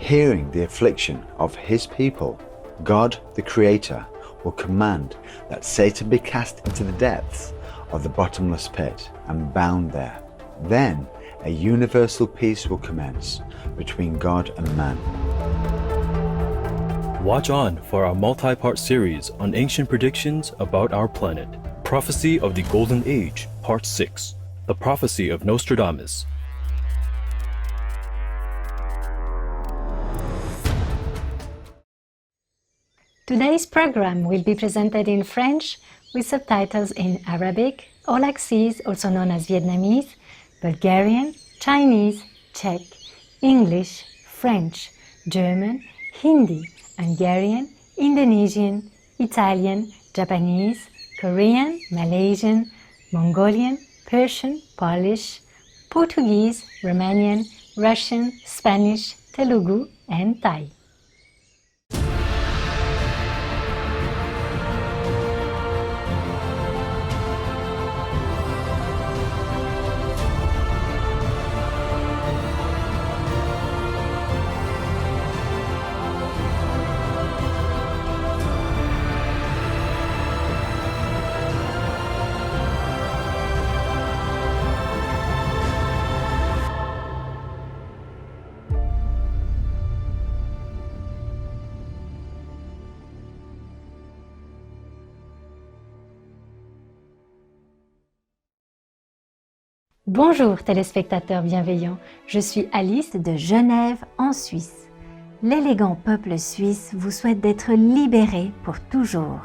Hearing the affliction of his people, God the Creator will command that Satan be cast into the depths of the bottomless pit and bound there. Then a universal peace will commence between God and man. Watch on for our multi-part series on ancient predictions about our planet. Prophecy of the Golden Age, Part 6. The Prophecy of Nostradamus. Today's program will be presented in French with subtitles in Arabic, Aulacese, also known as Vietnamese, Bulgarian, Chinese, Czech, English, French, German, Hindi, Hungarian, Indonesian, Italian, Japanese, Korean, Malaysian, Mongolian, Persian, Polish, Portuguese, Romanian, Russian, Spanish, Telugu, and Thai. Bonjour téléspectateurs bienveillants, je suis Alice de Genève en Suisse. L'élégant peuple suisse vous souhaite d'être libéré pour toujours.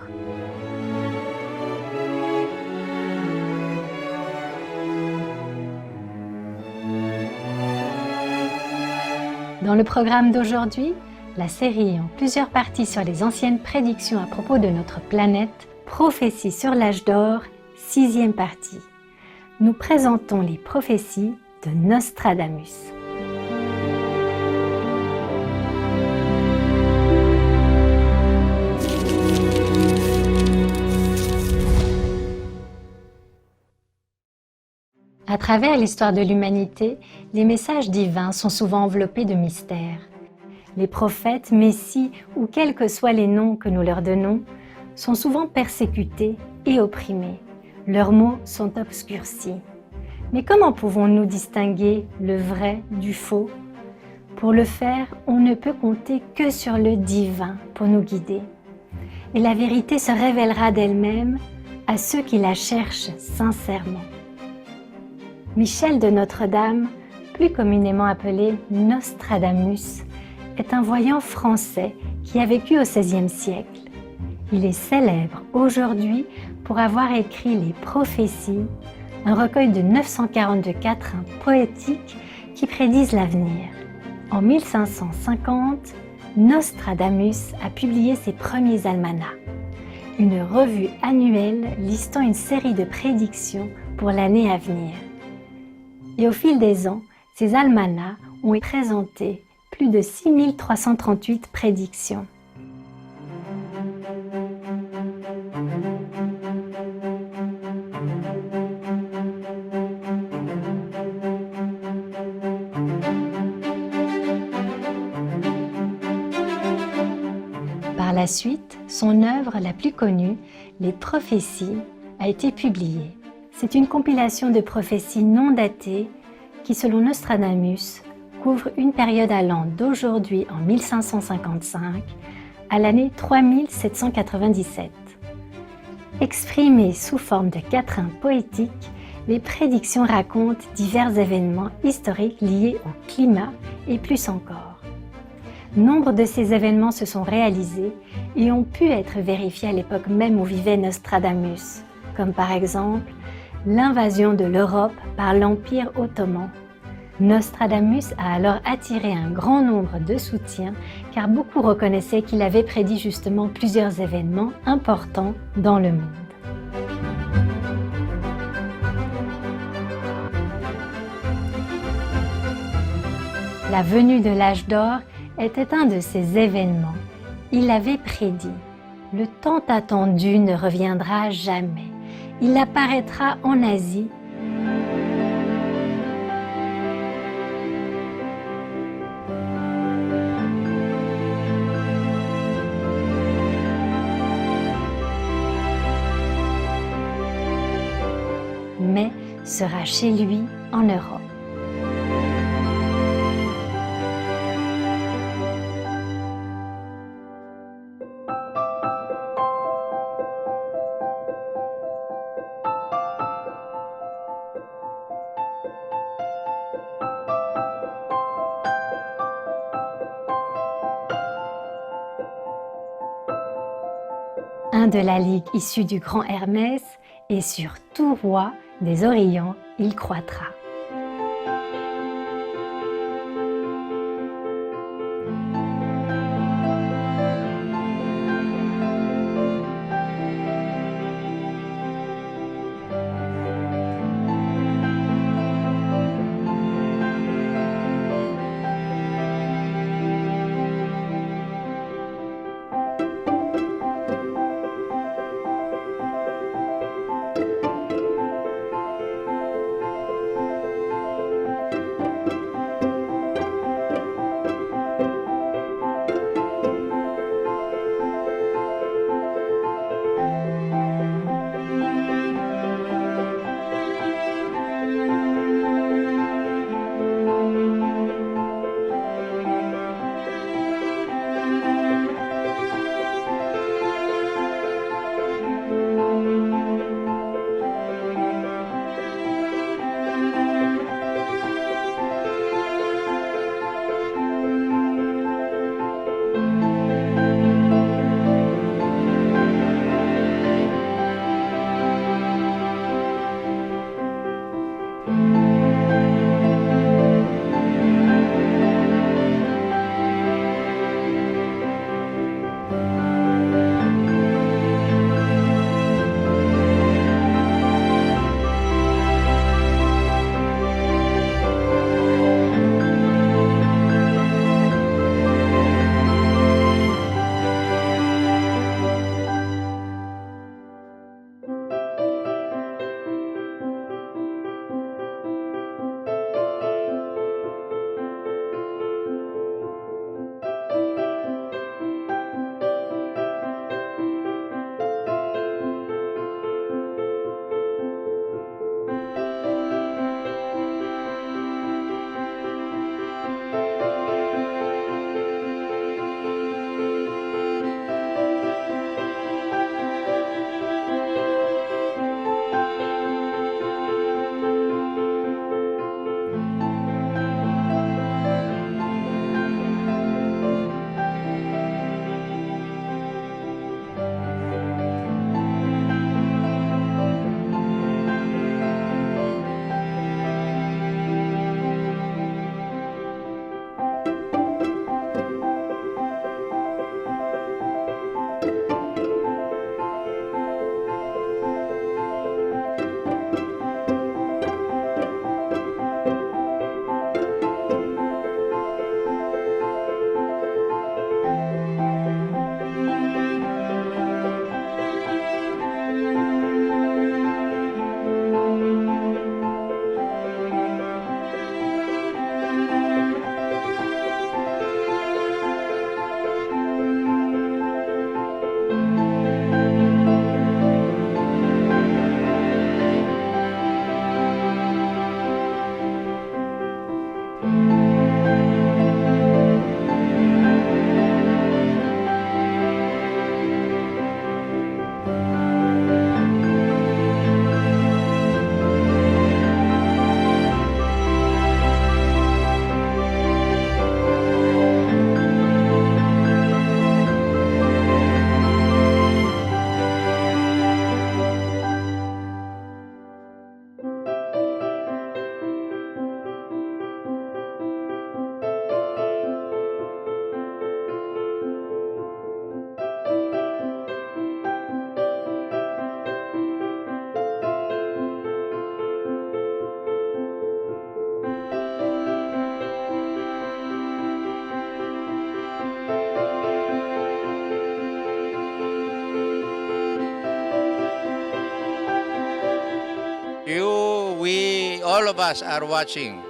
Dans le programme d'aujourd'hui, la série en plusieurs parties sur les anciennes prédictions à propos de notre planète, Prophéties sur l'âge d'or, 6e partie. Nous présentons les prophéties de Nostradamus. À travers l'histoire de l'humanité, les messages divins sont souvent enveloppés de mystères. Les prophètes, messies ou quels que soient les noms que nous leur donnons, sont souvent persécutés et opprimés. Leurs mots sont obscurcis. Mais comment pouvons-nous distinguer le vrai du faux? Pour le faire, on ne peut compter que sur le divin pour nous guider. Et la vérité se révélera d'elle-même à ceux qui la cherchent sincèrement. Michel de Notre-Dame, plus communément appelé Nostradamus, est un voyant français qui a vécu au XVIe siècle. Il est célèbre aujourd'hui pour avoir écrit les Prophéties, un recueil de 942 quatrains poétiques qui prédisent l'avenir. En 1550, Nostradamus a publié ses premiers almanachs, une revue annuelle listant une série de prédictions pour l'année à venir. Et au fil des ans, ces almanachs ont présenté plus de 6338 prédictions. Par la suite, son œuvre la plus connue, les Prophéties, a été publiée. C'est une compilation de prophéties non datées qui, selon Nostradamus, couvre une période allant d'aujourd'hui en 1555 à l'année 3797. Exprimées sous forme de quatrains poétiques, les prédictions racontent divers événements historiques liés au climat et plus encore. Nombre de ces événements se sont réalisés et ont pu être vérifiés à l'époque même où vivait Nostradamus, comme par exemple l'invasion de l'Europe par l'Empire ottoman. Nostradamus a alors attiré un grand nombre de soutiens car beaucoup reconnaissaient qu'il avait prédit justement plusieurs événements importants dans le monde. La venue de l'âge d'or était un de ces événements. Il l'avait prédit. Le tant attendu ne reviendra jamais. Il apparaîtra en Asie. sera chez lui en Europe. Un de la ligue issue du grand Hermès, et sur tout roi des Orients il croîtra. all of us are watching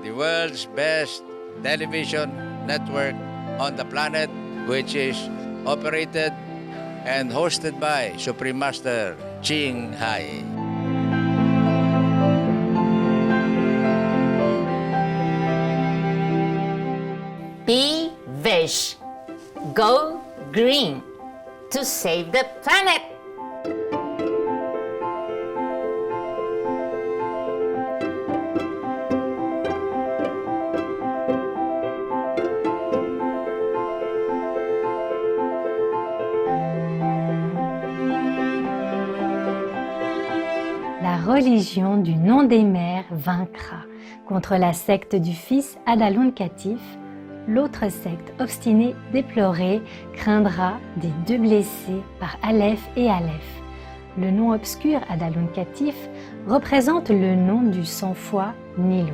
the world's best television network on the planet, which is operated and hosted by Supreme Master Ching Hai. Be veg. Go green to save the planet. La religion du nom des mères vaincra contre la secte du fils Adalun Catif. L'autre secte obstinée, déplorée, craindra des deux blessés par Aleph et Aleph. Le nom obscur Adalun Catif représente le nom du sans-foi nilois.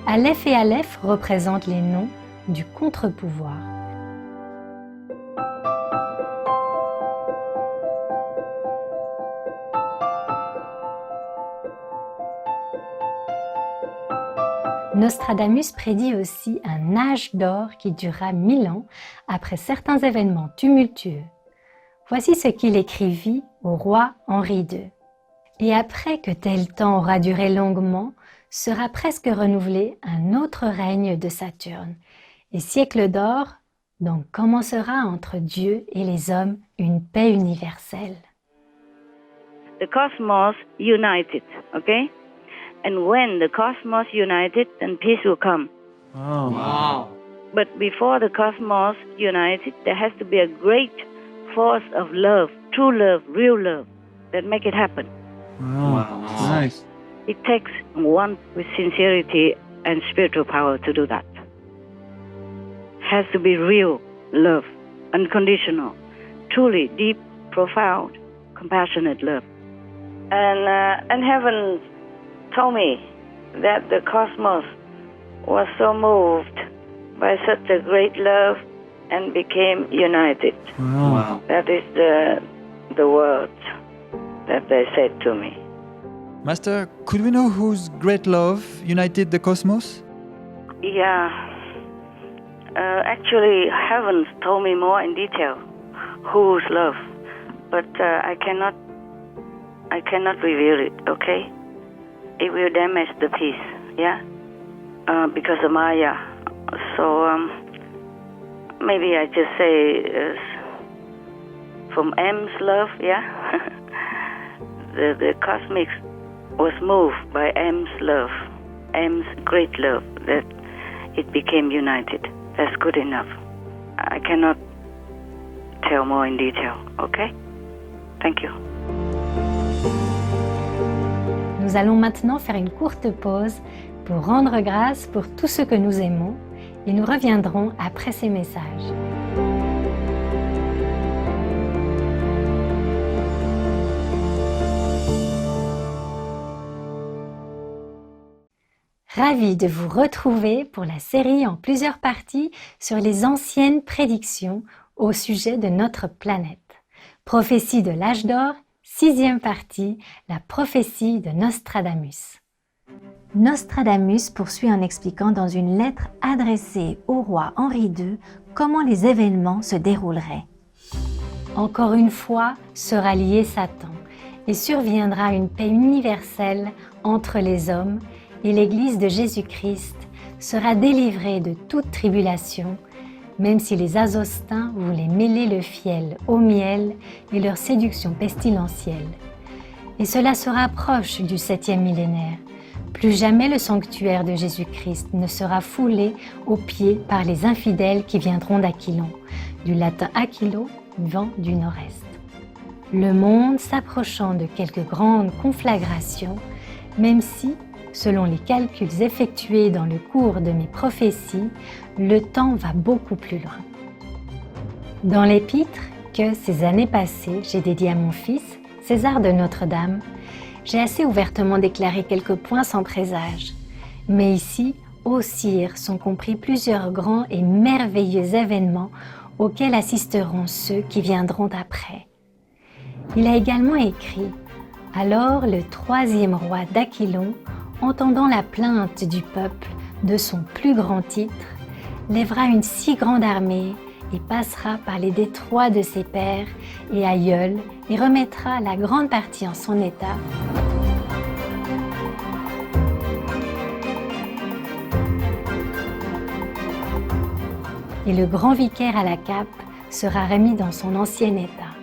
Aleph et Aleph représentent les noms du contre-pouvoir. Nostradamus prédit aussi un âge d'or qui durera 1000 ans après certains événements tumultueux. Voici ce qu'il écrivit au roi Henri II. Et après que tel temps aura duré longuement, sera presque renouvelé un autre règne de Saturne. Et siècle d'or, donc commencera entre Dieu et les hommes une paix universelle. The cosmos united, okay? And when the cosmos united, then peace will come. Oh. Wow. But before the cosmos united, there has to be a great force of love, true love, real love, that make it happen. Wow. Nice. It takes one with sincerity and spiritual power to do that. Has to be real love, unconditional, truly deep, profound, compassionate love. And heaven told me that the cosmos was so moved by such a great love and became united. Wow. That is the words that they said to me. Master, could we know whose great love united the cosmos? Yeah. Actually, heavens told me more in detail whose love, but I cannot reveal it. Okay. It will damage the peace, yeah? Because of Maya. So, maybe I just say from M's love, yeah? the cosmic was moved by M's love, M's great love, that it became united. That's good enough. I cannot tell more in detail, okay? Thank you. Nous allons maintenant faire une courte pause pour rendre grâce pour tout ce que nous aimons et nous reviendrons après ces messages. Ravi de vous retrouver pour la série en plusieurs parties sur les anciennes prédictions au sujet de notre planète. Prophétie de l'âge d'or, 6e partie, la prophétie de Nostradamus. Nostradamus poursuit en expliquant dans une lettre adressée au roi Henri II comment les événements se dérouleraient. Encore une fois sera lié Satan et surviendra une paix universelle entre les hommes et l'Église de Jésus-Christ sera délivrée de toute tribulation, même si les Azostins voulaient mêler le fiel au miel et leur séduction pestilentielle. Et cela se rapproche du 7e millénaire. Plus jamais le sanctuaire de Jésus-Christ ne sera foulé aux pieds par les infidèles qui viendront d'Aquilon, du latin aquilo, vent du nord-est. Le monde s'approchant de quelques grandes conflagrations, même si, selon les calculs effectués dans le cours de mes prophéties, le temps va beaucoup plus loin. Dans l'épître que ces années passées j'ai dédié à mon fils, César de Notre-Dame, j'ai assez ouvertement déclaré quelques points sans présage. Mais ici, ô sire, sont compris plusieurs grands et merveilleux événements auxquels assisteront ceux qui viendront après. Il a également écrit « Alors le 3e roi d'Aquilon, entendant la plainte du peuple de son plus grand titre, lèvera une si grande armée et passera par les détroits de ses pères et aïeuls et remettra la grande partie en son état. et le grand vicaire à la cape sera remis dans son ancien état.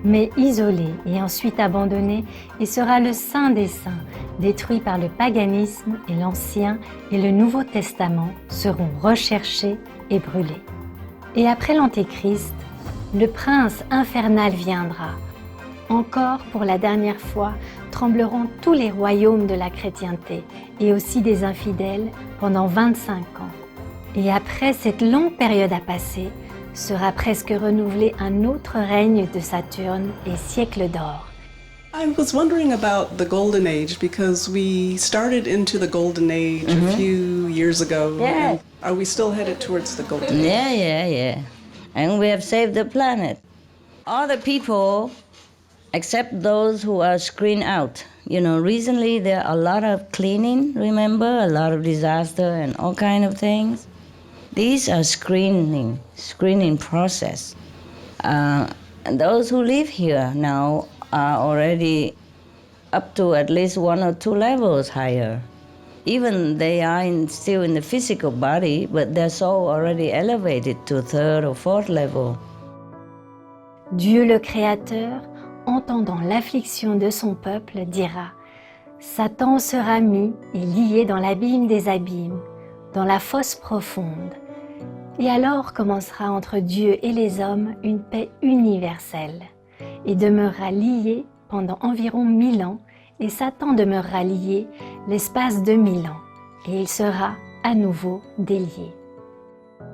Mais isolé et ensuite abandonné, et sera le Saint des Saints, détruit par le paganisme, et l'Ancien et le Nouveau Testament seront recherchés et brûlés. Et après l'Antéchrist, le prince infernal viendra. Encore pour la dernière fois, trembleront tous les royaumes de la chrétienté et aussi des infidèles pendant 25 ans. Et après cette longue période à passer, sera presque renouvelé un autre règne de Saturne et siècle d'or. I was wondering about the Golden Age because we started into the Golden Age a few years ago. Yeah. Are we still headed towards the Golden Age? Yeah. And we have saved the planet. All the people, except those who are screened out. You know, recently there are a lot of cleaning, remember? A lot of disaster and all kind of things. These are screening process. And those who live here now are already up to at least 1 or 2 levels higher. Even they are still in the physical body, but their soul already elevated to 3rd or 4th level. Dieu le Créateur, entendant l'affliction de son peuple, dira « Satan sera mis et lié dans l'abîme des abîmes, dans la fosse profonde. » Et alors commencera entre Dieu et les hommes une paix universelle, et demeurera lié pendant environ 1000 ans, et Satan demeurera lié l'espace de 1000 ans, et il sera à nouveau délié.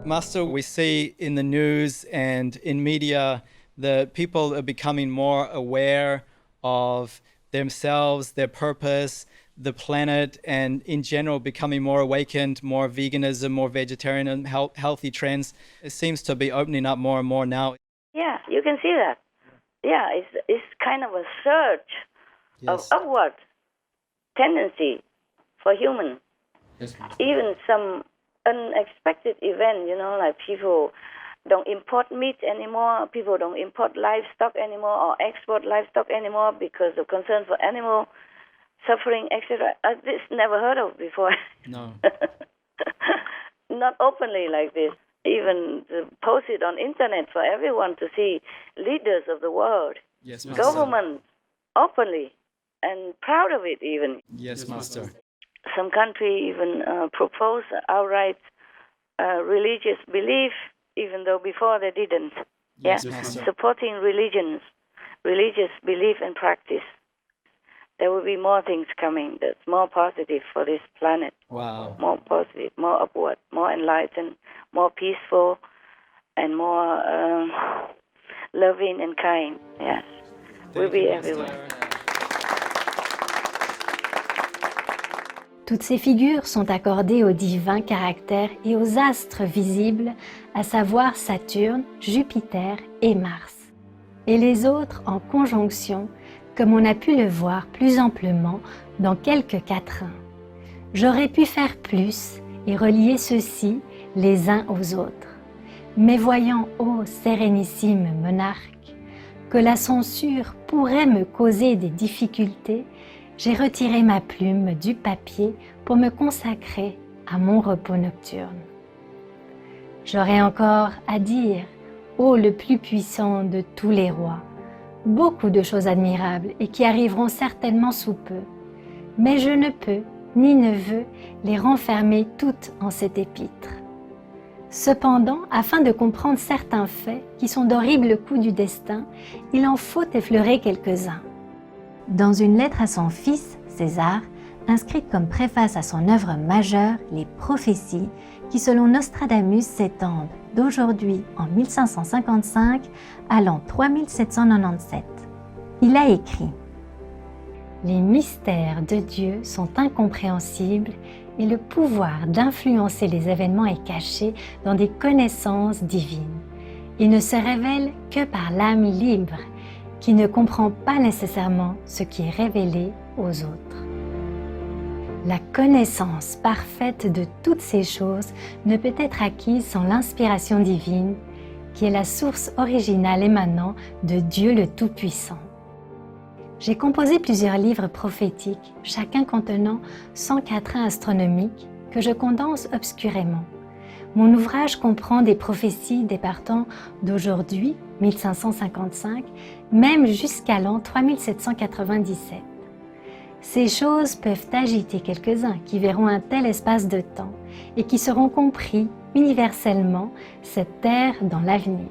Master, we see in the news and in media that people are becoming more aware of themselves, their purpose, the planet, and in general becoming more awakened, more veganism, more vegetarian, healthy trends. It seems to be opening up more and more now. Yeah, you can see that. Yeah, it's kind of a surge of upward tendency for humans. Yes. Even some unexpected event, you know, like people don't import meat anymore, people don't import livestock anymore or export livestock anymore because of concern for animal suffering, etc. This never heard of before. No. Not openly like this. Even post it on internet for everyone to see. Leaders of the world, Yes, Master. government, openly and proud of it even. Yes, Master. Some country even propose outright religious belief, even though before they didn't. Yes, Yeah, Master. supporting religious belief and practice. There will be more things coming that's more positive for this planet. Wow. More positive, more upward, more enlightened, more peaceful, and more loving and kind. Yes, we'll be everywhere. Toutes ces figures sont accordées aux divins caractères et aux astres visibles, à savoir Saturne, Jupiter et Mars. Et les autres en conjonction, comme on a pu le voir plus amplement dans quelques quatrains. J'aurais pu faire plus et relier ceux-ci les uns aux autres. Mais voyant, ô sérénissime monarque, que la censure pourrait me causer des difficultés, j'ai retiré ma plume du papier pour me consacrer à mon repos nocturne. J'aurais encore à dire, ô le plus puissant de tous les rois, beaucoup de choses admirables et qui arriveront certainement sous peu, mais je ne peux ni ne veux les renfermer toutes en cet épître. Cependant, afin de comprendre certains faits qui sont d'horribles coups du destin, il en faut effleurer quelques-uns. Dans une lettre à son fils, César, inscrite comme préface à son œuvre majeure, Les Prophéties, qui selon Nostradamus s'étendent d'aujourd'hui en 1555 à l'an 3797. Il a écrit « Les mystères de Dieu sont incompréhensibles et le pouvoir d'influencer les événements est caché dans des connaissances divines. Il ne se révèle que par l'âme libre qui ne comprend pas nécessairement ce qui est révélé aux autres. La connaissance parfaite de toutes ces choses ne peut être acquise sans l'inspiration divine, qui est la source originale émanant de Dieu le Tout-Puissant. J'ai composé plusieurs livres prophétiques, chacun contenant 100 quatrains astronomiques que je condense obscurément. Mon ouvrage comprend des prophéties départant d'aujourd'hui, 1555, même jusqu'à l'an 3797. Ces choses peuvent agiter quelques-uns qui verront un tel espace de temps et qui seront compris universellement cette terre dans l'avenir.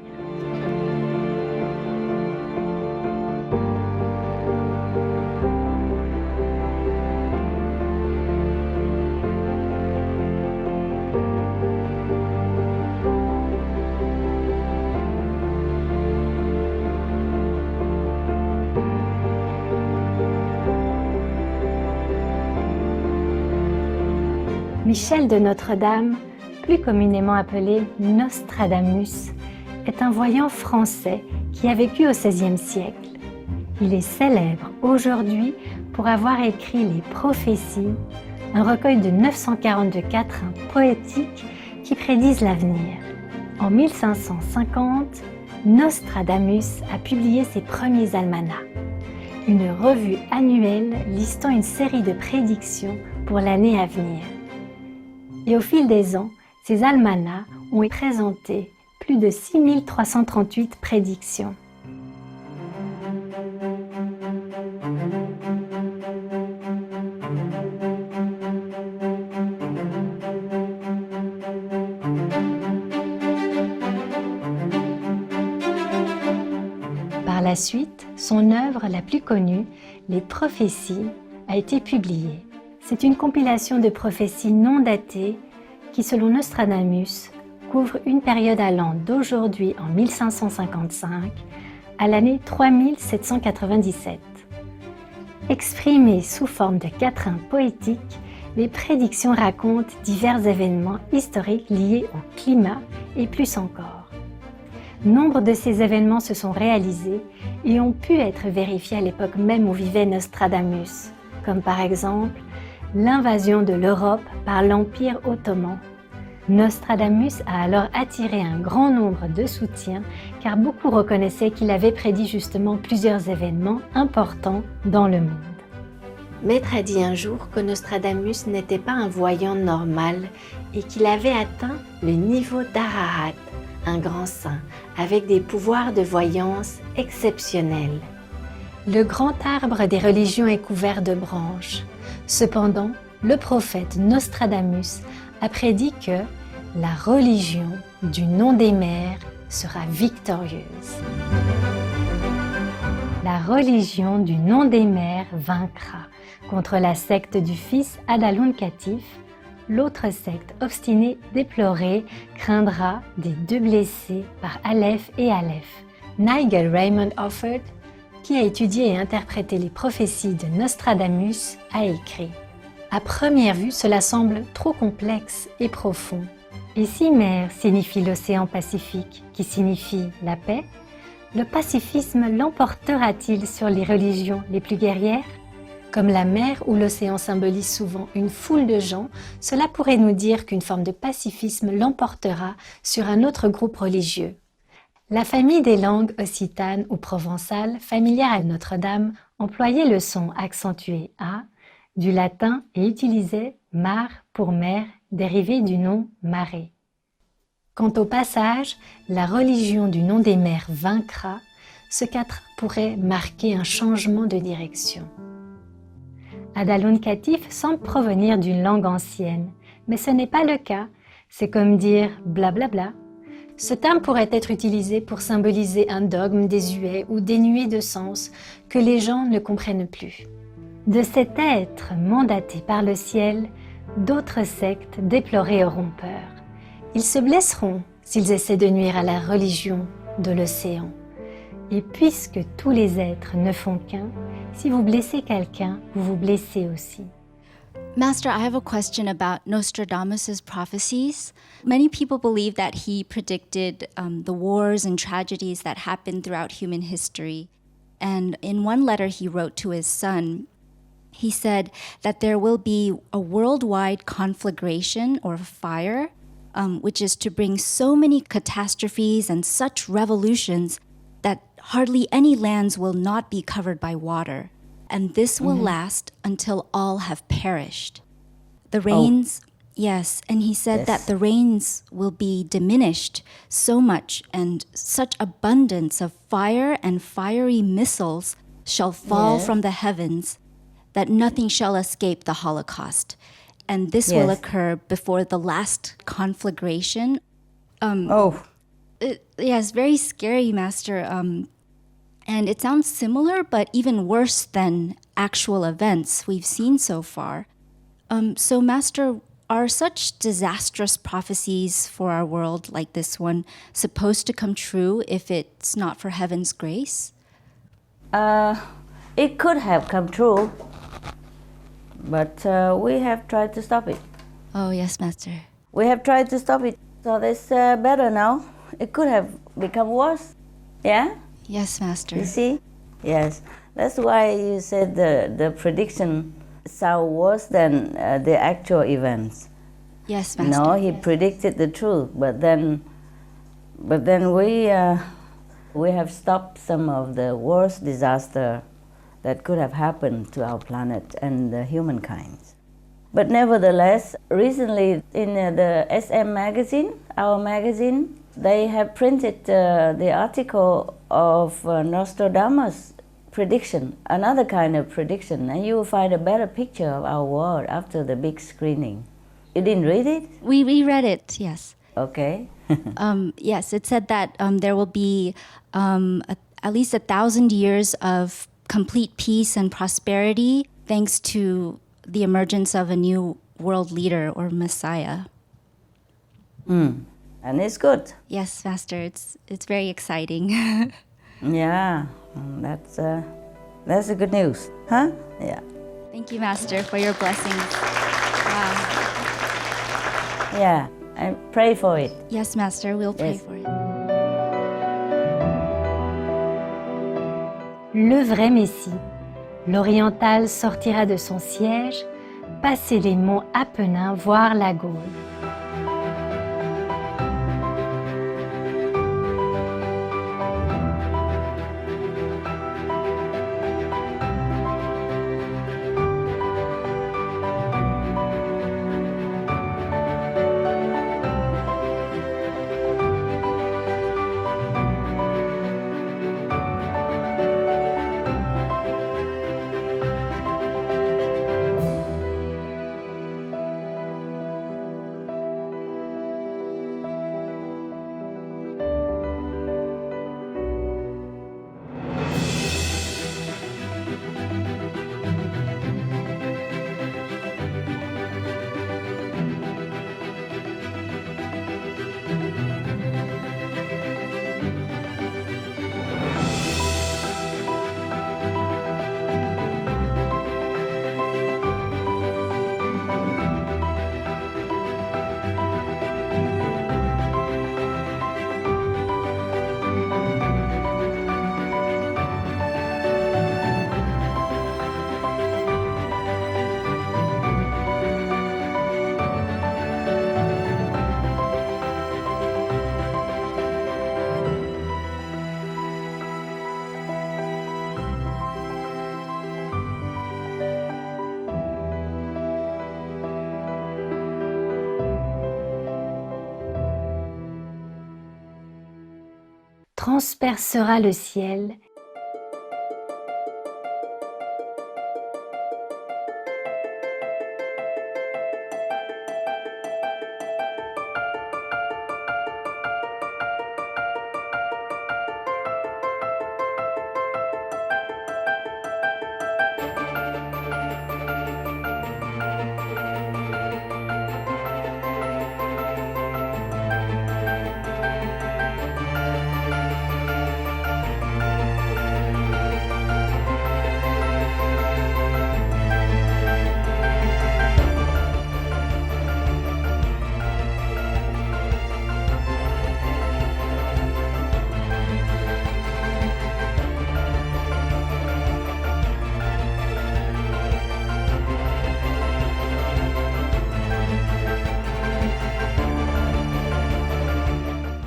Michel de Notre-Dame, plus communément appelé Nostradamus, est un voyant français qui a vécu au XVIe siècle. Il est célèbre aujourd'hui pour avoir écrit les Prophéties, un recueil de 942 quatrains poétiques qui prédisent l'avenir. En 1550, Nostradamus a publié ses premiers almanachs, une revue annuelle listant une série de prédictions pour l'année à venir. Et au fil des ans, ces almanachs ont présenté plus de 6338 prédictions. Par la suite, son œuvre la plus connue, Les Prophéties, a été publiée. C'est une compilation de prophéties non datées qui, selon Nostradamus, couvre une période allant d'aujourd'hui en 1555 à l'année 3797. Exprimées sous forme de quatrains poétiques, les prédictions racontent divers événements historiques liés au climat et plus encore. Nombre de ces événements se sont réalisés et ont pu être vérifiés à l'époque même où vivait Nostradamus, comme par exemple l'invasion de l'Europe par l'Empire ottoman. Nostradamus a alors attiré un grand nombre de soutiens car beaucoup reconnaissaient qu'il avait prédit justement plusieurs événements importants dans le monde. Maître a dit un jour que Nostradamus n'était pas un voyant normal et qu'il avait atteint le niveau d'Arahat, un grand saint, avec des pouvoirs de voyance exceptionnels. Le grand arbre des religions est couvert de branches. Cependant, le prophète Nostradamus a prédit que la religion du nom des mers sera victorieuse. La religion du nom des mers vaincra contre la secte du fils Adaluncatif. L'autre secte obstinée, déplorée, craindra des deux blessés par Aleph et Aleph. Nigel Raymond Offord, qui a étudié et interprété les prophéties de Nostradamus, a écrit « À première vue, cela semble trop complexe et profond. Et si mer signifie l'océan Pacifique, qui signifie la paix, le pacifisme l'emportera-t-il sur les religions les plus guerrières ? Comme la mer ou l'océan symbolisent souvent une foule de gens, cela pourrait nous dire qu'une forme de pacifisme l'emportera sur un autre groupe religieux. La famille des langues occitanes ou provençales, familière à Notre-Dame, employait le son accentué A du latin et utilisait mar pour mer, dérivé du nom marée. Quant au passage, la religion du nom des mers vaincra, ce quatrain pourrait marquer un changement de direction. Adaluncatif semble provenir d'une langue ancienne, mais ce n'est pas le cas, c'est comme dire blablabla. Ce terme pourrait être utilisé pour symboliser un dogme désuet ou dénué de sens que les gens ne comprennent plus. De cet être mandaté par le ciel, d'autres sectes déplorées auront peur. Ils se blesseront s'ils essaient de nuire à la religion de l'océan. Et puisque tous les êtres ne font qu'un, si vous blessez quelqu'un, vous vous blessez aussi. Master, I have a question about Nostradamus' prophecies. Many people believe that he predicted the wars and tragedies that happened throughout human history. And in one letter he wrote to his son, he said that there will be a worldwide conflagration or fire, which is to bring so many catastrophes and such revolutions that hardly any lands will not be covered by water. And this will last until all have perished. The rains Yes, and he said Yes. that the rains will be diminished so much, and such abundance of fire and fiery missiles shall fall Yes. from the heavens that nothing shall escape the Holocaust. And this will Yes. occur before the last conflagration. Oh, Yes, very scary, Master. And it sounds similar, but even worse than actual events we've seen so far. So, Master, are such disastrous prophecies for our world like this one supposed to come true if it's not for heaven's grace? it could have come true, but we have tried to stop it. Oh, yes, Master. We have tried to stop it, so it's better now. It could have become worse. Yeah? Yes, Master. You see? Yes. That's why you said the prediction sound worse than the actual events. Yes, Master. No, he predicted the truth, but then we have stopped some of the worst disaster that could have happened to our planet and the humankind. But nevertheless, recently in the SM magazine, our magazine, they have printed the article of Nostradamus' prediction, another kind of prediction, and you will find a better picture of our world after the big screening. You didn't read it? We read it, yes. Okay. Yes, it said that there will be at least 1,000 years of complete peace and prosperity thanks to the emergence of a new world leader or Messiah. And it's good. Yes, Master, it's very exciting. Yeah, that's a good news, huh? Yeah. Thank you, Master, for your blessings. Wow. Yeah, and pray for it. Yes, Master, we'll pray Yes. for it. Le vrai Messie. L'Oriental sortira de son siège, passer les monts Apennins, voir la Gaule. Transpercera le ciel.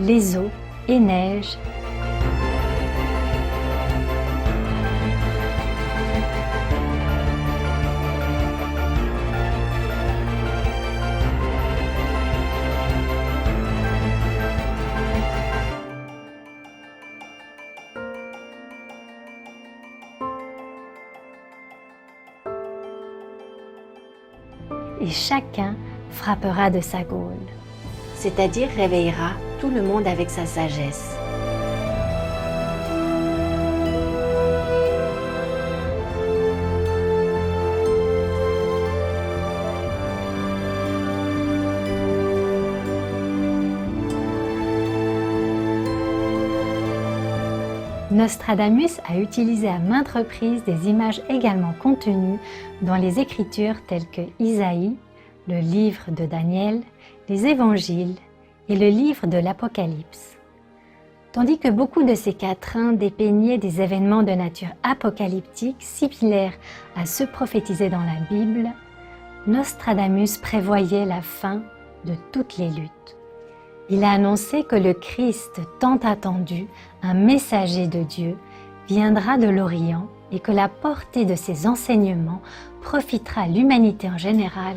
Les eaux et neiges. et chacun frappera de sa gaule, c'est-à-dire réveillera tout le monde avec sa sagesse. Nostradamus a utilisé à maintes reprises des images également contenues dans les Écritures telles que Isaïe, le livre de Daniel, les Évangiles et le livre de l'Apocalypse. Tandis que beaucoup de ces quatrains dépeignaient des événements de nature apocalyptique similaires à ceux prophétisés dans la Bible, Nostradamus prévoyait la fin de toutes les luttes. Il a annoncé que le Christ tant attendu, un messager de Dieu, viendra de l'Orient et que la portée de ses enseignements profitera à l'humanité en général.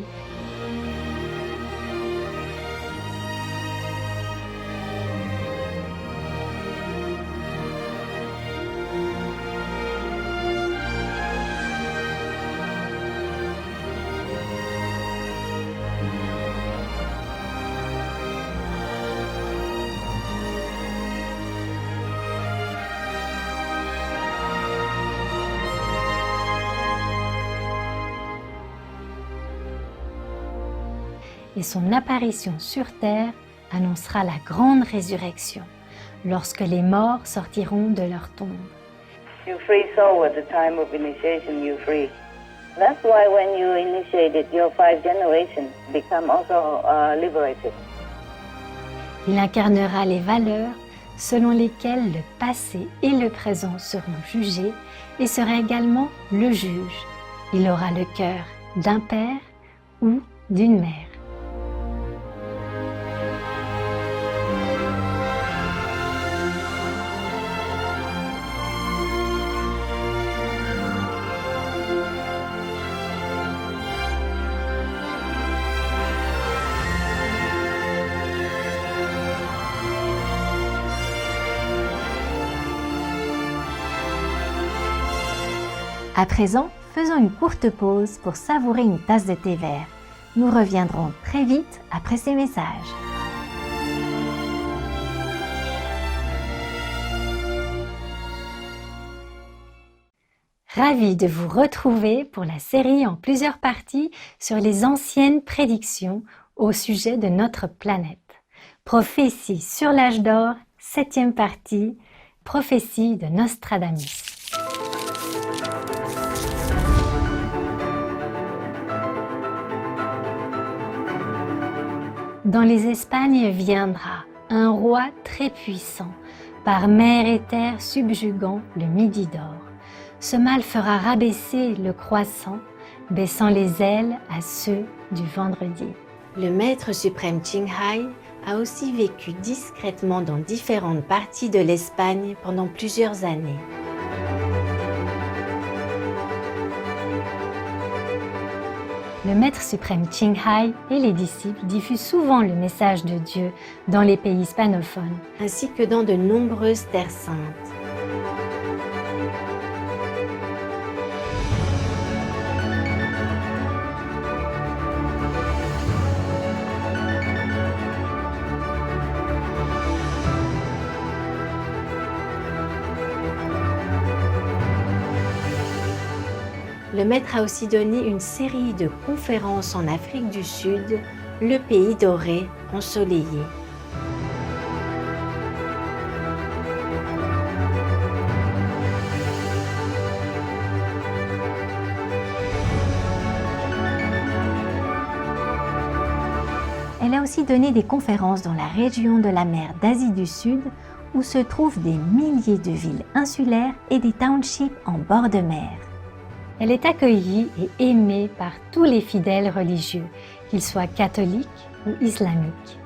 Et son apparition sur terre annoncera la grande résurrection, lorsque les morts sortiront de leur tombe. You free soul at the time of initiation, you free. That's why when you initiated, your 5 generations become also liberated. Il incarnera les valeurs selon lesquelles le passé et le présent seront jugés et sera également le juge. Il aura le cœur d'un père ou d'une mère. À présent, faisons une courte pause pour savourer une tasse de thé vert. Nous reviendrons très vite après ces messages. Ravi de vous retrouver pour la série en plusieurs parties sur les anciennes prédictions au sujet de notre planète. Prophétie sur l'âge d'or, 7e partie, prophétie de Nostradamus. Dans les Espagnes viendra un roi très puissant, par mer et terre subjuguant le Midi d'or. Ce mal fera rabaisser le croissant, baissant les ailes à ceux du vendredi. Le maître suprême Qinghai a aussi vécu discrètement dans différentes parties de l'Espagne pendant plusieurs années. Le maître suprême Qinghai et les disciples diffusent souvent le message de Dieu dans les pays hispanophones, ainsi que dans de nombreuses terres saintes. Le maître a aussi donné une série de conférences en Afrique du Sud, le pays doré ensoleillé. Elle a aussi donné des conférences dans la région de la mer d'Asie du Sud, où se trouvent des milliers de villes insulaires et des townships en bord de mer. Elle est accueillie et aimée par tous les fidèles religieux, qu'ils soient catholiques ou islamiques.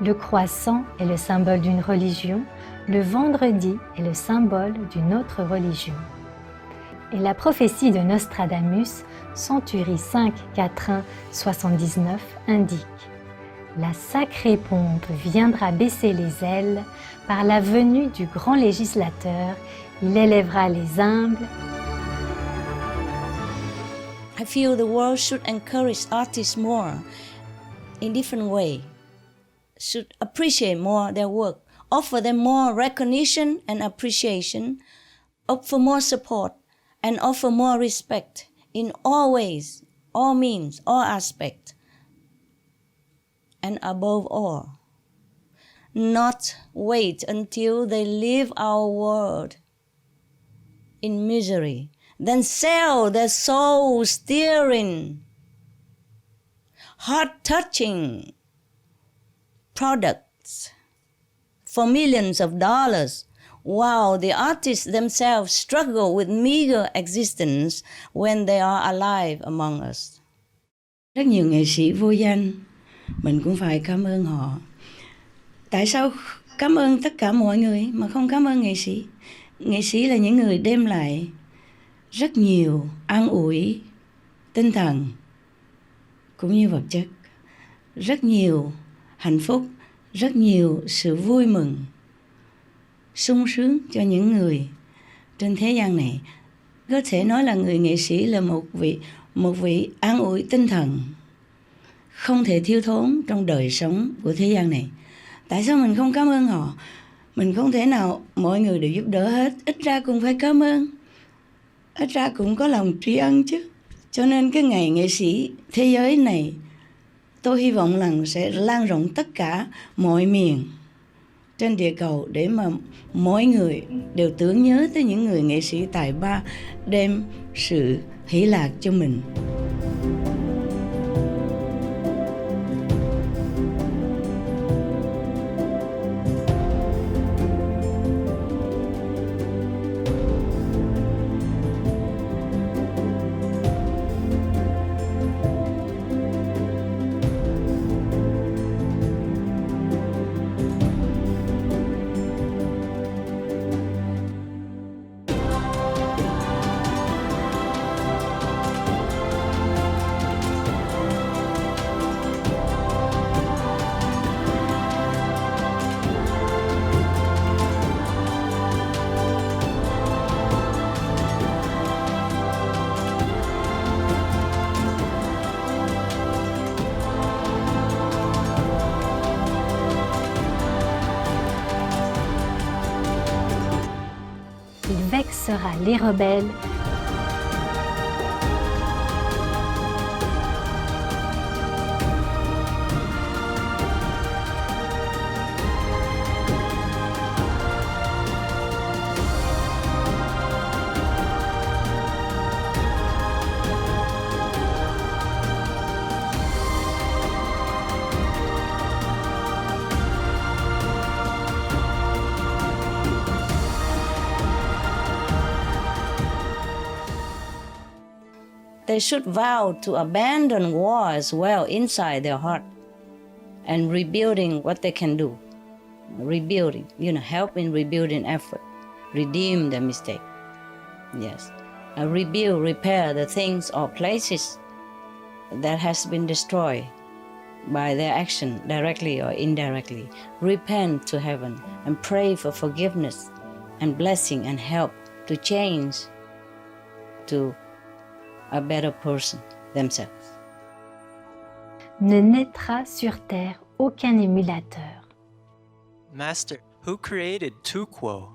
Le croissant est le symbole d'une religion, le vendredi est le symbole d'une autre religion. Et la prophétie de Nostradamus, Centurie 5, 4, 79, indique « La sacrée pompe viendra baisser les ailes par la venue du grand législateur, il élèvera les humbles. » I feel the world should encourage artists more in different way, should appreciate more their work, offer them more recognition and appreciation, offer more support, and offer more respect in all ways, all means, all aspects. And above all, not wait until they leave our world in misery, then sell their soul-stirring, heart-touching products for millions of dollars, while the artists themselves struggle with meager existence when they are alive among us. Rất nhiều nghệ sĩ vô danh, mình cũng phải cảm ơn họ. Tại sao cảm ơn tất cả mọi người mà không cảm ơn nghệ sĩ? Nghệ sĩ là những người đem lại rất nhiều an ủi tinh thần cũng như vật chất, rất nhiều hạnh phúc, rất nhiều sự vui mừng, sung sướng cho những người trên thế gian này. Có thể nói là người nghệ sĩ là một vị an ủi tinh thần không thể thiếu thốn trong đời sống của thế gian này. Tại sao mình không cảm ơn họ? Mình không thể nào mọi người đều giúp đỡ hết, ít ra cũng phải cảm ơn, ít ra cũng có lòng tri ân chứ. Cho nên cái ngày nghệ sĩ thế giới này, tôi hy vọng rằng sẽ lan rộng tất cả mọi miền trên địa cầu để mà mỗi người đều tưởng nhớ tới những người nghệ sĩ tài ba đem sự hỷ lạc cho mình. Vexera les rebelles. They should vow to abandon war as well inside their heart and rebuilding what they can do. Rebuilding, help in rebuilding effort. Redeem the mistake. Yes. Rebuild, repair the things or places that has been destroyed by their action, directly or indirectly. Repent to heaven and pray for forgiveness and blessing and help to change to a better person themselves. Ne naîtra sur terre aucun émulateur. Master, who created Tuquo?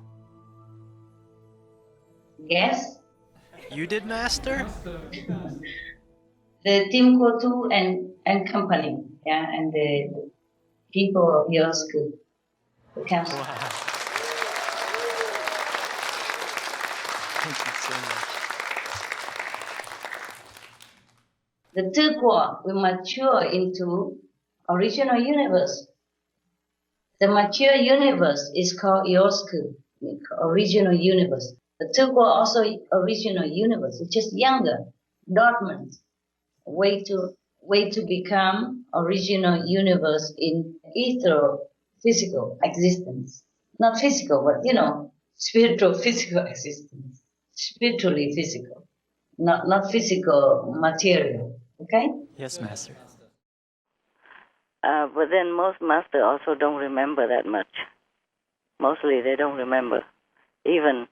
Yes? You did, Master? The Team Kotu and company, and the people of your school, the council. Wow. Thank you so much. The Tuquo will mature into original universe. The mature universe is called your school, original universe. The Tuquo also original universe, it's just younger, dormant, way to become original universe in ethereal physical existence. Not physical, but spiritual physical existence. Spiritually physical, not physical material. Okay? Yes, Master. But then most masters also don't remember that much. Mostly they don't remember. Even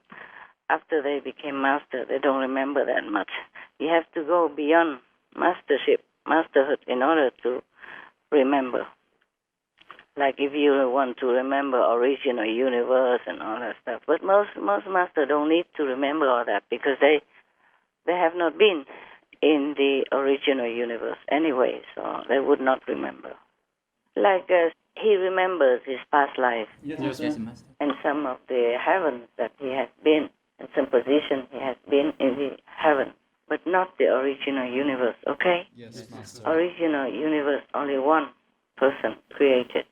after they became master, they don't remember that much. You have to go beyond masterhood in order to remember. Like if you want to remember original universe and all that stuff. But most masters don't need to remember all that because they have not been in the original universe anyway, so they would not remember. Like he remembers his past life and some of the heavens that he has been, and some position he has been in the heaven, but not the original universe, okay? Yes, Master. Original universe, only one person created.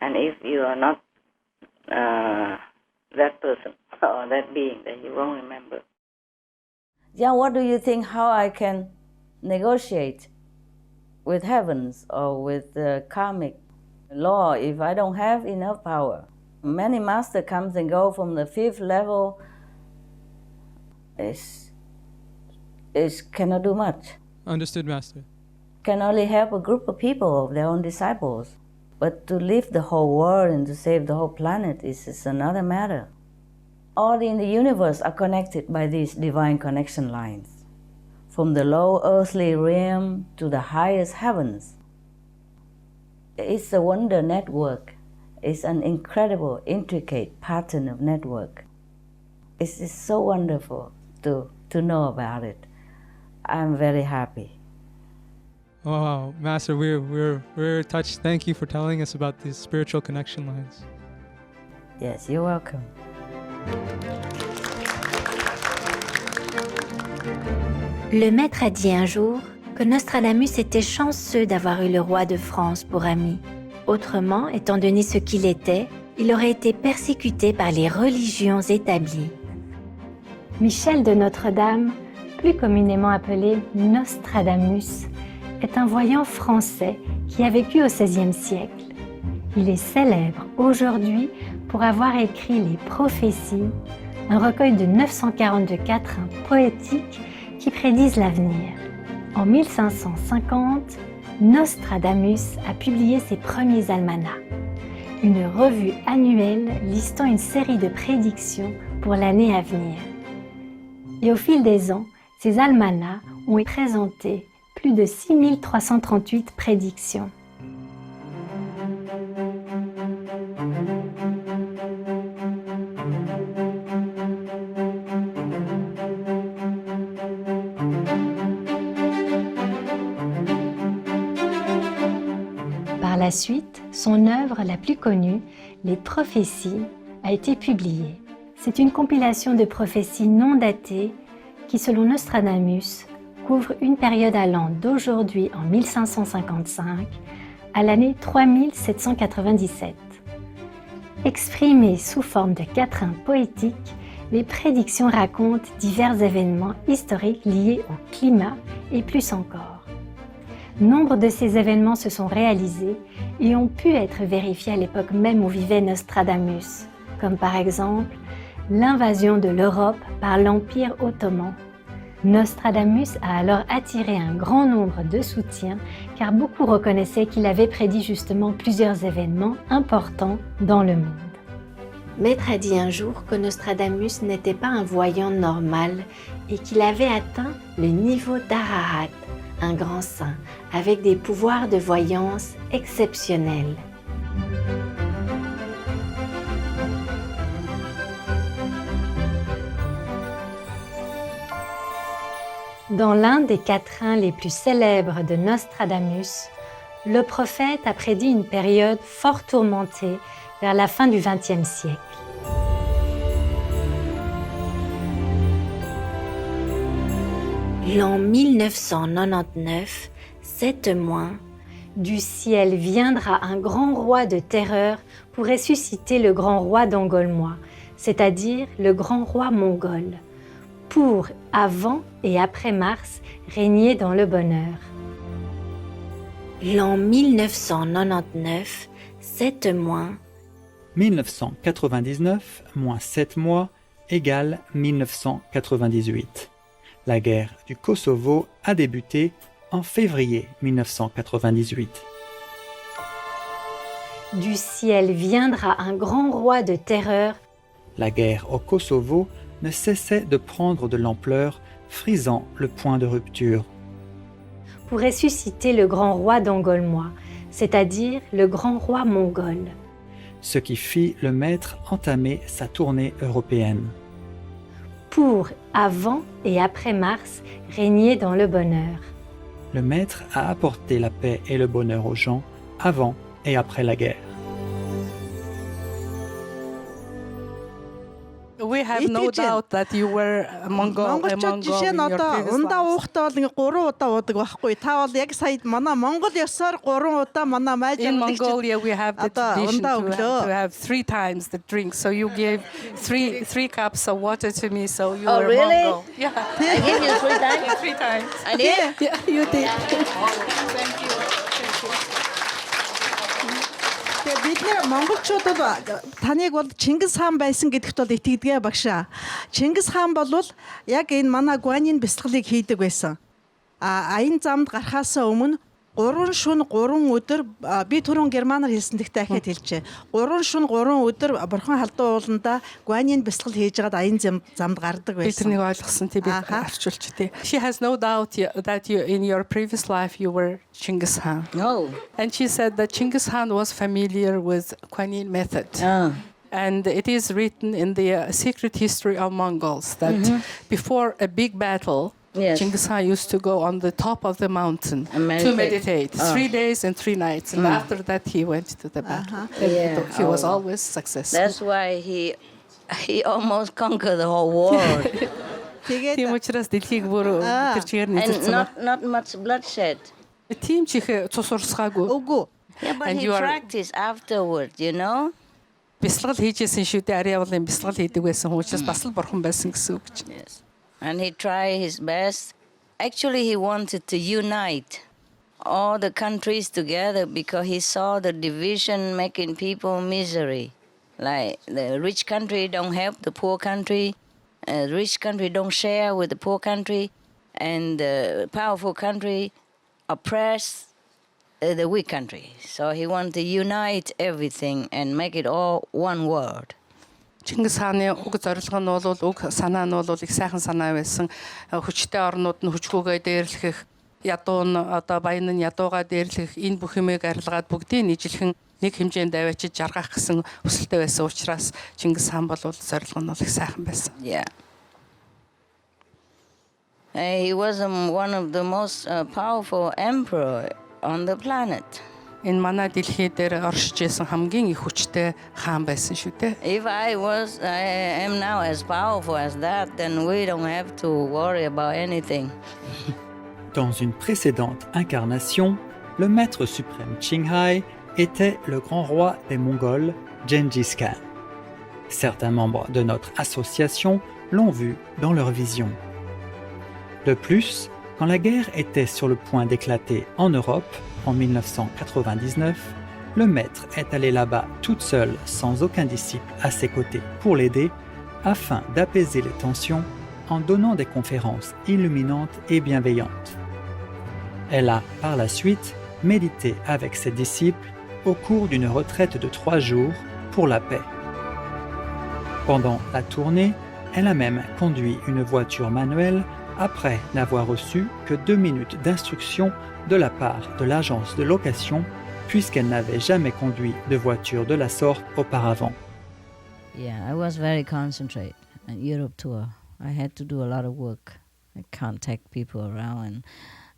And if you are not that person or that being, then you won't remember. Yeah, what do you think how I can negotiate with heavens or with the karmic law if I don't have enough power? Many masters comes and go from the 5th level. Is cannot do much. Understood, Master. Can only help a group of people of their own disciples. But to lift the whole world and to save the whole planet is another matter. All in the universe are connected by these divine connection lines, from the low earthly realm to the highest heavens. It's a wonder network. It's an incredible, intricate pattern of network. It's so wonderful to know about it. I'm very happy. Wow, Master, we're touched. Thank you for telling us about these spiritual connection lines. Yes, you're welcome. Le maître a dit un jour que Nostradamus était chanceux d'avoir eu le roi de France pour ami. Autrement, étant donné ce qu'il était, il aurait été persécuté par les religions établies. Michel de Notre-Dame, plus communément appelé Nostradamus, est un voyant français qui a vécu au XVIe siècle. Il est célèbre aujourd'hui pour avoir écrit les prophéties, un recueil de 942 quatrains poétiques qui prédisent l'avenir. En 1550, Nostradamus a publié ses premiers almanachs, une revue annuelle listant une série de prédictions pour l'année à venir. Et au fil des ans, ces almanachs ont présenté plus de 6338 prédictions. Par la suite, son œuvre la plus connue, Les prophéties, a été publiée. C'est une compilation de prophéties non datées qui, selon Nostradamus, couvre une période allant d'aujourd'hui en 1555 à l'année 3797. Exprimées sous forme de quatrains poétiques, les prédictions racontent divers événements historiques liés au climat et plus encore. Nombre de ces événements se sont réalisés et ont pu être vérifiés à l'époque même où vivait Nostradamus, comme par exemple l'invasion de l'Europe par l'Empire ottoman. Nostradamus a alors attiré un grand nombre de soutiens car beaucoup reconnaissaient qu'il avait prédit justement plusieurs événements importants dans le monde. Maître a dit un jour que Nostradamus n'était pas un voyant normal et qu'il avait atteint le niveau d'Arahat, un grand saint, avec des pouvoirs de voyance exceptionnels. Dans l'un des quatrains les plus célèbres de Nostradamus, le prophète a prédit une période fort tourmentée vers la fin du XXe siècle. L'an 1999, 7 mois, du ciel viendra un grand roi de terreur pour ressusciter le grand roi d'Angolmois, c'est-à-dire le grand roi mongol, pour, avant et après Mars, régner dans le bonheur. L'an 1999, 7 mois. 1999 moins 7 mois égale 1998. La guerre du Kosovo a débuté en février 1998. Du ciel viendra un grand roi de terreur. La guerre au Kosovo ne cessait de prendre de l'ampleur frisant le point de rupture. Pour ressusciter le grand roi d'Angolmois, c'est-à-dire le grand roi mongol. Ce qui fit le maître entamer sa tournée européenne. Pour, avant et après Mars, régner dans le bonheur. Le maître a apporté la paix et le bonheur aux gens avant et après la guerre. We have no doubt that you were a Mongol in your previous lives. In Mongolia, we have the tradition to have 3 times the drink. So you gave three cups of water to me, so you were really? Mongol. Yeah. I gave you 3 times? 3 times. I did? Yeah, you did. Thank you. Бид нэр монголчуудад таныг бол Чингис хаан байсан гэдэгт бол итгэдэг багшаа. Чингис хаан бол яг энэ манай гуанийн бясалгалыг хийдэг байсан. Аян замд гарахаасаа өмнө 3 шөнө 3 өдөр би түрүүн германаар хэлсэн дэхтэй ахиад хэлчихэ. 3 шөнө 3 өдөр бурхан халдуу ууланда гуанийн бясалгал хийж байгаад аян замд гардаг байсан. Би тэрнийг ойлгосон тий би авчулч тий. She has no doubt that you in your previous life you were Genghis Khan. No. And she said that Genghis Khan was familiar with Guanyin method. And it is written in the secret history of Mongols that before a big battle, Genghis Khan used to go on the top of the mountain to meditate 3 days and 3 nights. And after that, he went to the battle. He was always successful. That's why he almost conquered the whole world. And not much bloodshed. Yeah, but he practiced afterward, you know? Бясалгал хийжсэн шүү дээ. Ариавлын бясалгал хийдэг байсан учраас бас л бурхан байсан гэсэн үг гэж. Yes. And he tried his best. Actually, he wanted to unite all the countries together because he saw the division making people misery. Like the rich country don't help the poor country, the rich country don't share with the poor country, and the powerful country oppress the weak country. So he wanted to unite everything and make it all one world. Чингис хааны уг зорилго нь бол уг санаа нь бол их сайхан санаа байсан. Хүчтэй орнууд нь хүчгүйгээ дээрлэх, ядуу нь одоо баян нь ядуугаа дээрлэх, энэ бүх юмыг арилгаад бүгдийг нийжлэхэн нэг хэмжээнд аваачиж жаргах гэсэн хүсэлтэй байсан учраас Чингис хаан бол зорилго нь их сайхан байсан. Yeah. He was one of the most powerful emperor on the planet. Энэ манай дэлхий дээр оршиж байсан хамгийн их хүчтэй хаан байсан шүү дээ. If I am now as powerful as that, then we don't have to worry about anything. Dans une précédente incarnation, le maître suprême Qinghai était le grand roi des Mongols, Genghis Khan. Certains membres de notre association l'ont vu dans leur vision. De plus, quand la guerre était sur le point d'éclater en Europe, en 1999, le maître est allé là-bas toute seule, sans aucun disciple à ses côtés, pour l'aider, afin d'apaiser les tensions en donnant des conférences illuminantes et bienveillantes. Elle a, par la suite, médité avec ses disciples au cours d'une retraite de 3 jours pour la paix. Pendant la tournée, elle a même conduit une voiture manuelle après n'avoir reçu que 2 minutes d'instruction de la part de l'agence de location, puisqu'elle n'avait jamais conduit de voiture de la sorte auparavant. Yeah, I was very concentrated on Europe tour. I had to do a lot of work. I can't take people around and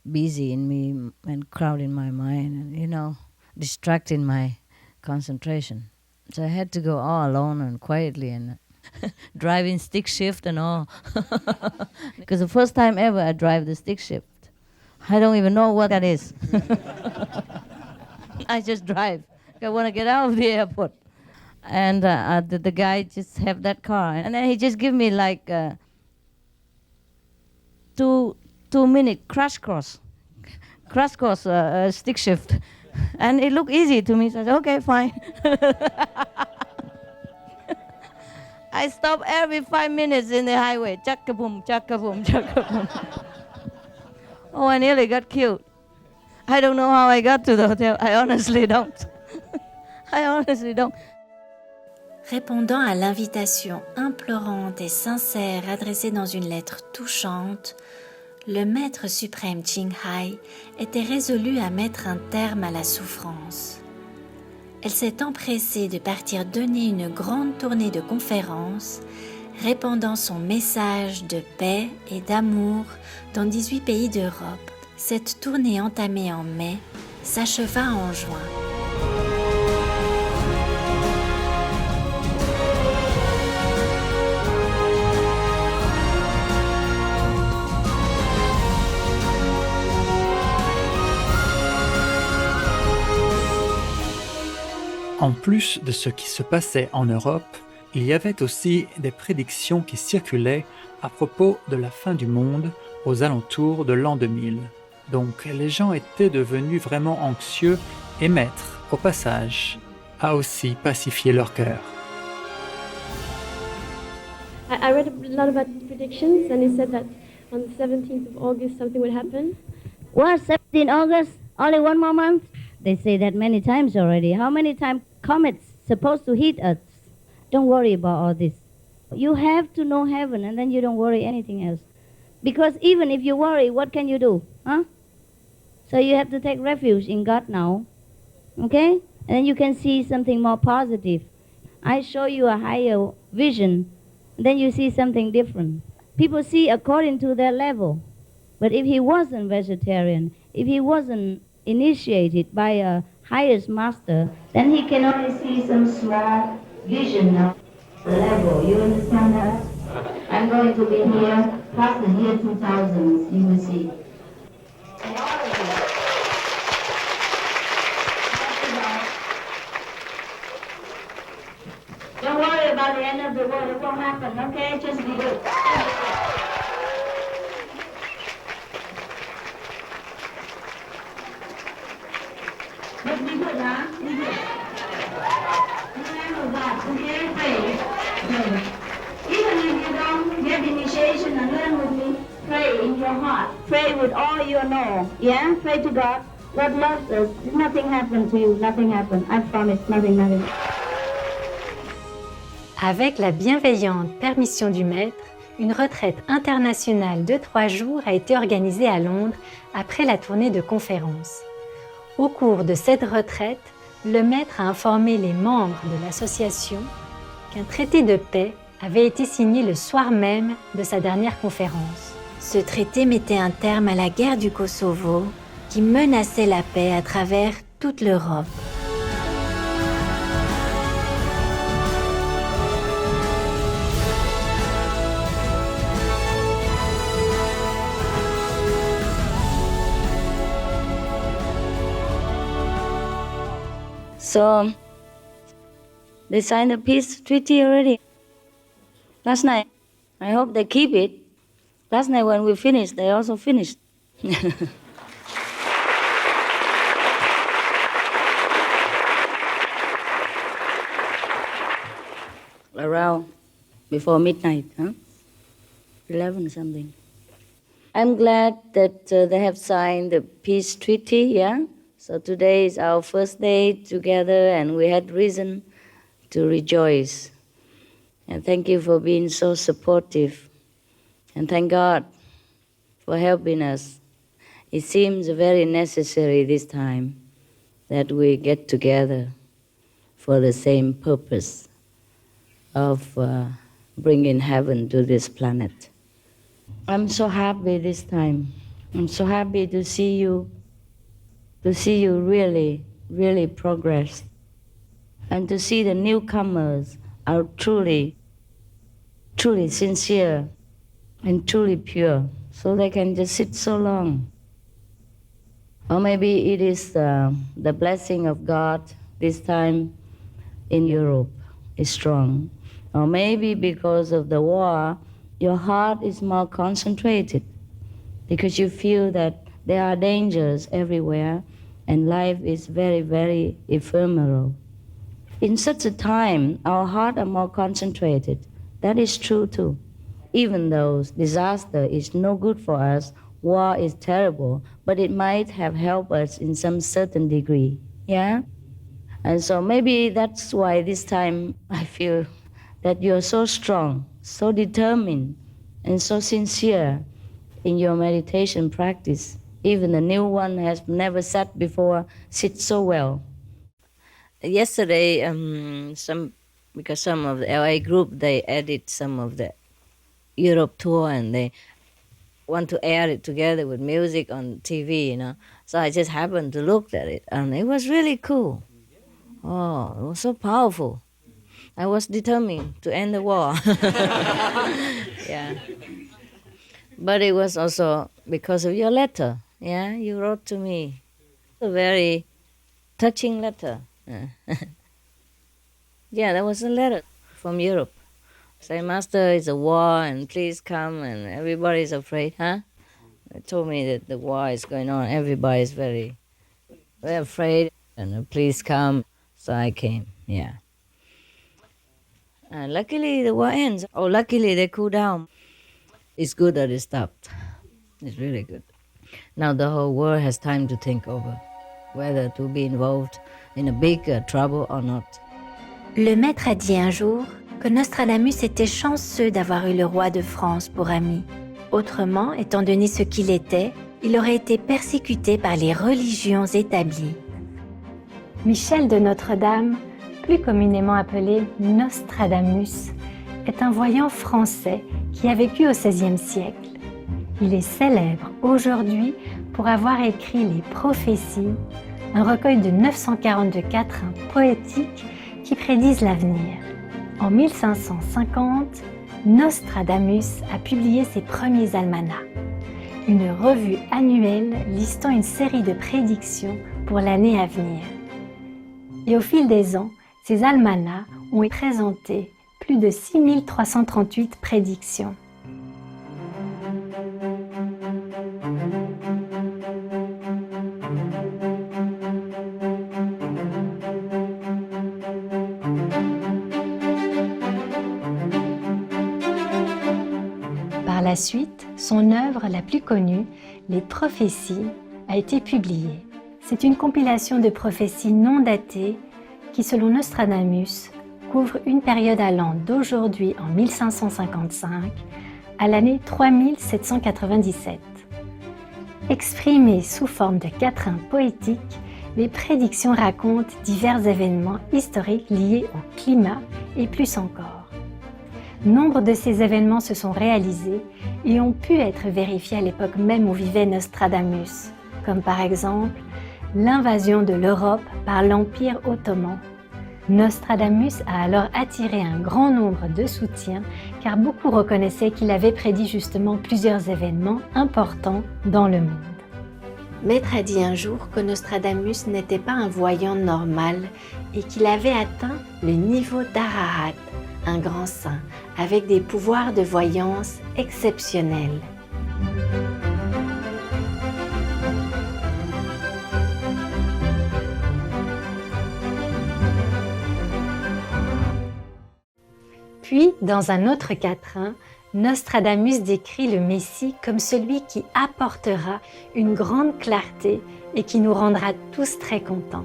busy in me and crowding my mind and, you know, distracting my concentration. So I had to go all alone and quietly and driving stick shift and all. Because the first time ever I drive the stick shift. I don't even know what that is. I just drive. I want to get out of the airport. And the guy just have that car. And then he just give me like 2-minute crash course stick shift. And it looked easy to me. So I said, okay, fine. I stop every 5 minutes in the highway. Chaka-boom, chaka-boom, chaka-boom. Oh, I nearly got killed. I don't know how I got to the hotel. I honestly don't. I honestly don't. Répondant à l'invitation implorante et sincère adressée dans une lettre touchante, le Maître suprême Ching Hai était résolu à mettre un terme à la souffrance. Elle s'est empressée de partir donner une grande tournée de conférences, répandant son message de paix et d'amour dans 18 pays d'Europe. Cette tournée entamée en mai s'acheva en juin. En plus de ce qui se passait en Europe, il y avait aussi des prédictions qui circulaient à propos de la fin du monde aux alentours de l'an 2000. Donc les gens étaient devenus vraiment anxieux et Maître, au passage, a aussi pacifié leur cœur. I read a lot about predictions and it said that on the 17th of August something would happen. What, 17 August? Only one more month? They say that many times already. How many times comets supposed to hit us? Don't worry about all this. You have to know heaven and then you don't worry anything else. Because even if you worry, what can you do? Huh? So you have to take refuge in God now. Okay? And then you can see something more positive. I show you a higher vision, then you see something different. People see according to their level. But if he wasn't vegetarian, if he wasn't initiated by a highest master, then he can only see some small vision of the level. You understand that? I'm going to be here past the year 2000, you will see. Don't worry about the end of the world, it won't happen, okay? Just be good. Just be good, huh? Be good. Remember that, okay? Pray. Pray. Even if you don't get initiation and learn with me, pray in your heart. Pray with all you know. Yeah? Pray to God. God loves us. Nothing happened to you. Nothing happened. I promise. Nothing. Avec la bienveillante permission du Maître, une retraite internationale de 3 jours a été organisée à Londres après la tournée de conférences. Au cours de cette retraite, le Maître a informé les membres de l'association qu'un traité de paix avait été signé le soir même de sa dernière conférence. Ce traité mettait un terme à la guerre du Kosovo qui menaçait la paix à travers toute l'Europe. So, they signed a peace treaty already. Last night. I hope they keep it. Last night when we finished, they also finished. Around before midnight, huh? 11 something. I'm glad that they have signed the peace treaty, yeah? So today is our first day together and we had reason to rejoice. And thank you for being so supportive. And thank God for helping us. It seems very necessary this time that we get together for the same purpose of bringing heaven to this planet. I'm so happy this time. I'm so happy to see you really, really progress. And to see the newcomers are truly, truly sincere and truly pure, so they can just sit so long. Or maybe it is the blessing of God this time in Europe is strong. Or maybe because of the war, your heart is more concentrated because you feel that there are dangers everywhere and life is very, very ephemeral. In such a time, our hearts are more concentrated. That is true too. Even though disaster is no good for us, war is terrible, but it might have helped us in some certain degree. Yeah? And so maybe that's why this time I feel that you're so strong, so determined, and so sincere in your meditation practice. Even the new one has never sat before, sits so well. Yesterday, because some of the LA group, they edit some of the Europe tour and they want to air it together with music on TV, you know. So I just happened to look at it and it was really cool. Oh, it was so powerful. I was determined to end the war. Yeah. But it was also because of your letter. Yeah, you wrote to me. A very touching letter. Yeah, there was a letter from Europe. Say, Master, it's a war and please come, and everybody's afraid, huh? They told me that the war is going on. Everybody's very afraid, and please come. So I came, yeah. And luckily the war ends. Oh, luckily they cool down. It's good that it stopped. It's really good. Now the whole world has time to think over whether to be involved in a big trouble or not. Le maître a dit un jour que Nostradamus était chanceux d'avoir eu le roi de France pour ami. Autrement, étant donné ce qu'il était, il aurait été persécuté par les religions établies. Michel de Notre-Dame, plus communément appelé Nostradamus, est un voyant français qui a vécu au XVIe siècle. Il est célèbre aujourd'hui pour avoir écrit les prophéties, un recueil de 942 quatrains poétiques qui prédisent l'avenir. En 1550, Nostradamus a publié ses premiers almanachs, une revue annuelle listant une série de prédictions pour l'année à venir. Et au fil des ans, ces almanachs ont présenté plus de 6338 prédictions. Par la suite, son œuvre la plus connue, Les prophéties, a été publiée. C'est une compilation de prophéties non datées qui, selon Nostradamus, couvre une période allant d'aujourd'hui en 1555 à l'année 3797. Exprimées sous forme de quatrains poétiques, les prédictions racontent divers événements historiques liés au climat et plus encore. Nombre de ces événements se sont réalisés et ont pu être vérifiés à l'époque même où vivait Nostradamus, comme par exemple l'invasion de l'Europe par l'Empire ottoman. Nostradamus a alors attiré un grand nombre de soutiens car beaucoup reconnaissaient qu'il avait prédit justement plusieurs événements importants dans le monde. Maître a dit un jour que Nostradamus n'était pas un voyant normal et qu'il avait atteint le niveau d'Arahat, un grand saint, avec des pouvoirs de voyance exceptionnels. Puis, dans un autre quatrain, Nostradamus décrit le Messie comme celui qui apportera une grande clarté et qui nous rendra tous très contents.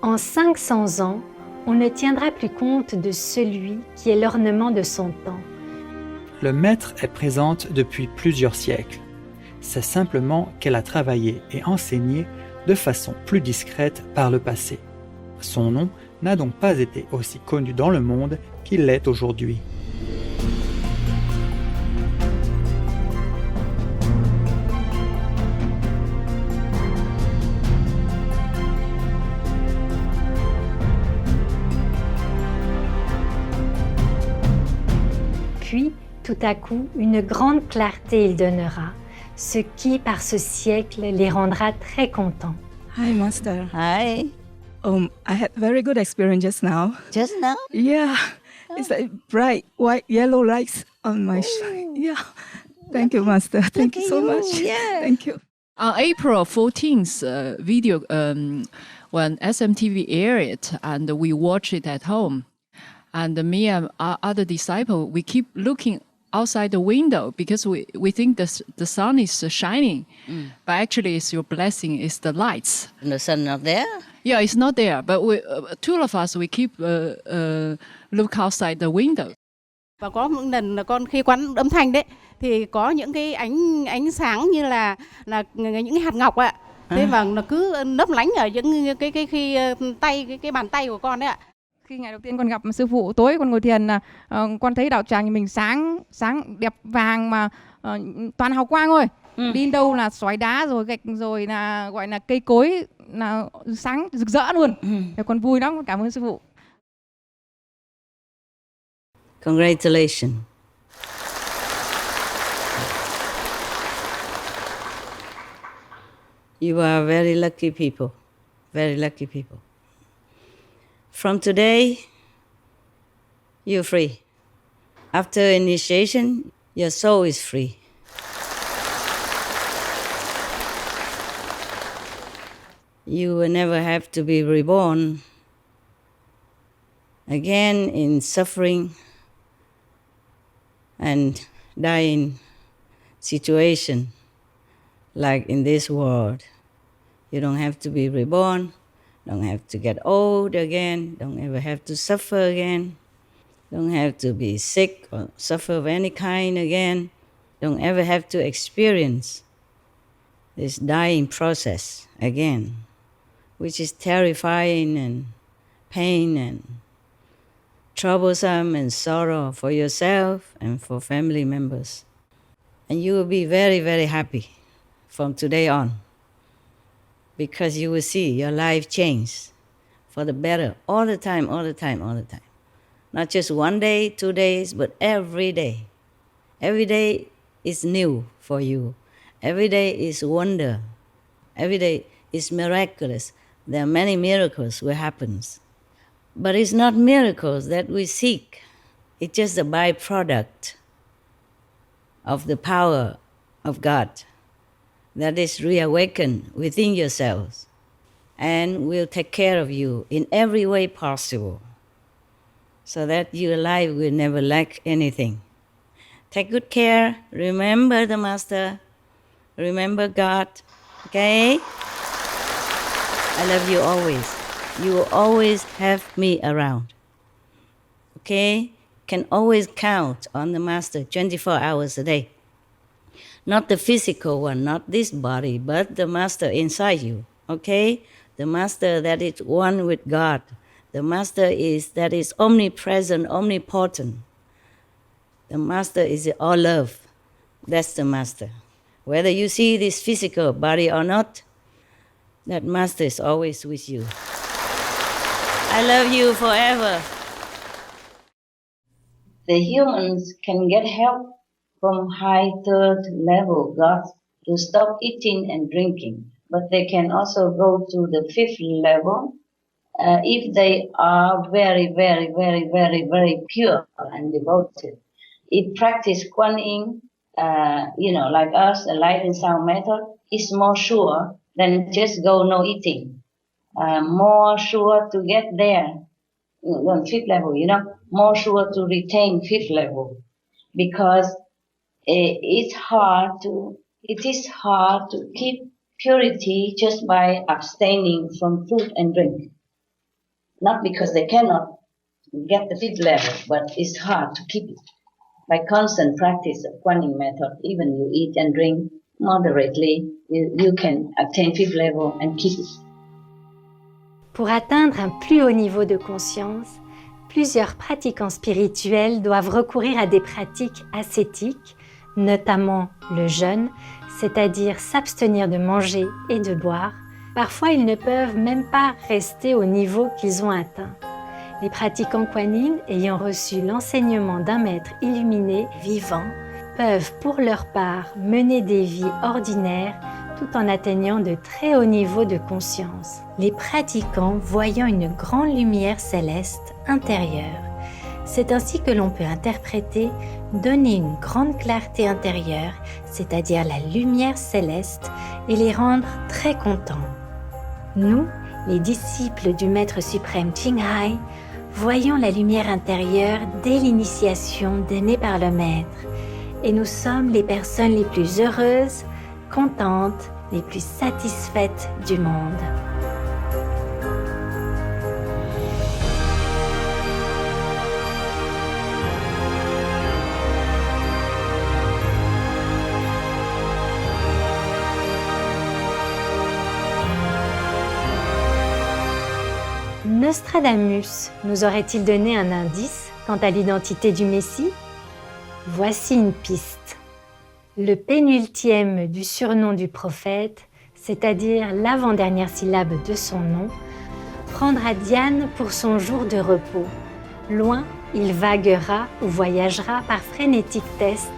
En 500 ans, on ne tiendra plus compte de celui qui est l'ornement de son temps. Le maître est présente depuis plusieurs siècles. C'est simplement qu'elle a travaillé et enseigné de façon plus discrète par le passé. Son nom n'a donc pas été aussi connu dans le monde qu'il l'est aujourd'hui. Puis, tout à coup, une grande clarté il donnera, ce qui, par ce siècle, les rendra très contents. Hi, Master. Hi. I had very good experience just now. Just now? Yeah. It's like bright white yellow lights on my yeah. Thank you, Master. Thank you so much. Yeah. Thank you. On April 14th, video when SMTV aired it, and we watched it at home. And me and our other disciple, we keep looking outside the window because we think the sun is shining, but actually it's your blessing, it's the lights. And the sun not there? Yeah, it's not there, but two of us, we keep look outside the window. Và có một lần là con khi quán âm thanh đấy thì có những cái ánh sáng như là những cái hạt ngọc ạ. Thế và nó cứ lấp lánh ở những cái khi tay cái bàn tay của con đấy ạ. Khi ngày đầu tiên con gặp sư phụ, tối con ngồi thiền là con thấy đạo tràng mình sáng đẹp vàng mà toàn hào quang thôi. Đi đâu là xoáy đá rồi gạch rồi là gọi là cây cối là sáng rực rỡ luôn. Thì con vui lắm, cảm ơn sư phụ. Congratulations. You are very lucky people. Very lucky people. From today, you're free. After initiation, your soul is free. You will never have to be reborn again in suffering and dying situation like in this world. You don't have to be reborn, don't have to get old again, don't ever have to suffer again, don't have to be sick or suffer of any kind again, don't ever have to experience this dying process again, which is terrifying and pain and troublesome and sorrow for yourself and for family members. And you will be very, very happy from today on because you will see your life change for the better all the time, all the time, all the time. Not just one day, 2 days, but every day. Every day is new for you. Every day is wonder. Every day is miraculous. There are many miracles will happen. But it's not miracles that we seek. It's just a byproduct of the power of God that is reawakened within yourselves and will take care of you in every way possible so that your life will never lack anything. Take good care. Remember the Master. Remember God. Okay? I love you always. You will always have me around. Okay? Can always count on the Master 24 hours a day. Not the physical one, not this body, but the Master inside you. Okay? The Master that is one with God. The Master that is omnipresent, omnipotent. The Master is all love. That's the Master. Whether you see this physical body or not, that Master is always with you. I love you forever. The humans can get help from high third level gods to stop eating and drinking, but they can also go to the fifth level if they are very, very, very, very, very pure and devoted. If practice Kuan Yin, like us, the light and sound method, is more sure than just go no eating. More sure to get there on fifth level, more sure to retain fifth level because it is hard to keep purity just by abstaining from food and drink. Not because they cannot get the fifth level, but it's hard to keep it. By constant practice of Kuan Yin method, even you eat and drink moderately, you can attain fifth level and keep it. Pour atteindre un plus haut niveau de conscience, plusieurs pratiquants spirituels doivent recourir à des pratiques ascétiques, notamment le jeûne, c'est-à-dire s'abstenir de manger et de boire. Parfois, ils ne peuvent même pas rester au niveau qu'ils ont atteint. Les pratiquants Kuan Yin, ayant reçu l'enseignement d'un maître illuminé, vivant, peuvent pour leur part mener des vies ordinaires tout en atteignant de très hauts niveaux de conscience. Les pratiquants voyant une grande lumière céleste intérieure. C'est ainsi que l'on peut interpréter donner une grande clarté intérieure, c'est-à-dire la lumière céleste, et les rendre très contents. Nous, les disciples du Maître suprême Qinghai, voyons la lumière intérieure dès l'initiation donnée par le Maître. Et nous sommes les personnes les plus heureuses, contentes, les plus satisfaites du monde. Nostradamus nous aurait-il donné un indice quant à l'identité du Messie? Voici une piste. Le pénultième du surnom du prophète, c'est-à-dire l'avant-dernière syllabe de son nom, prendra Diane pour son jour de repos. Loin, il vaguera ou voyagera par frénétique test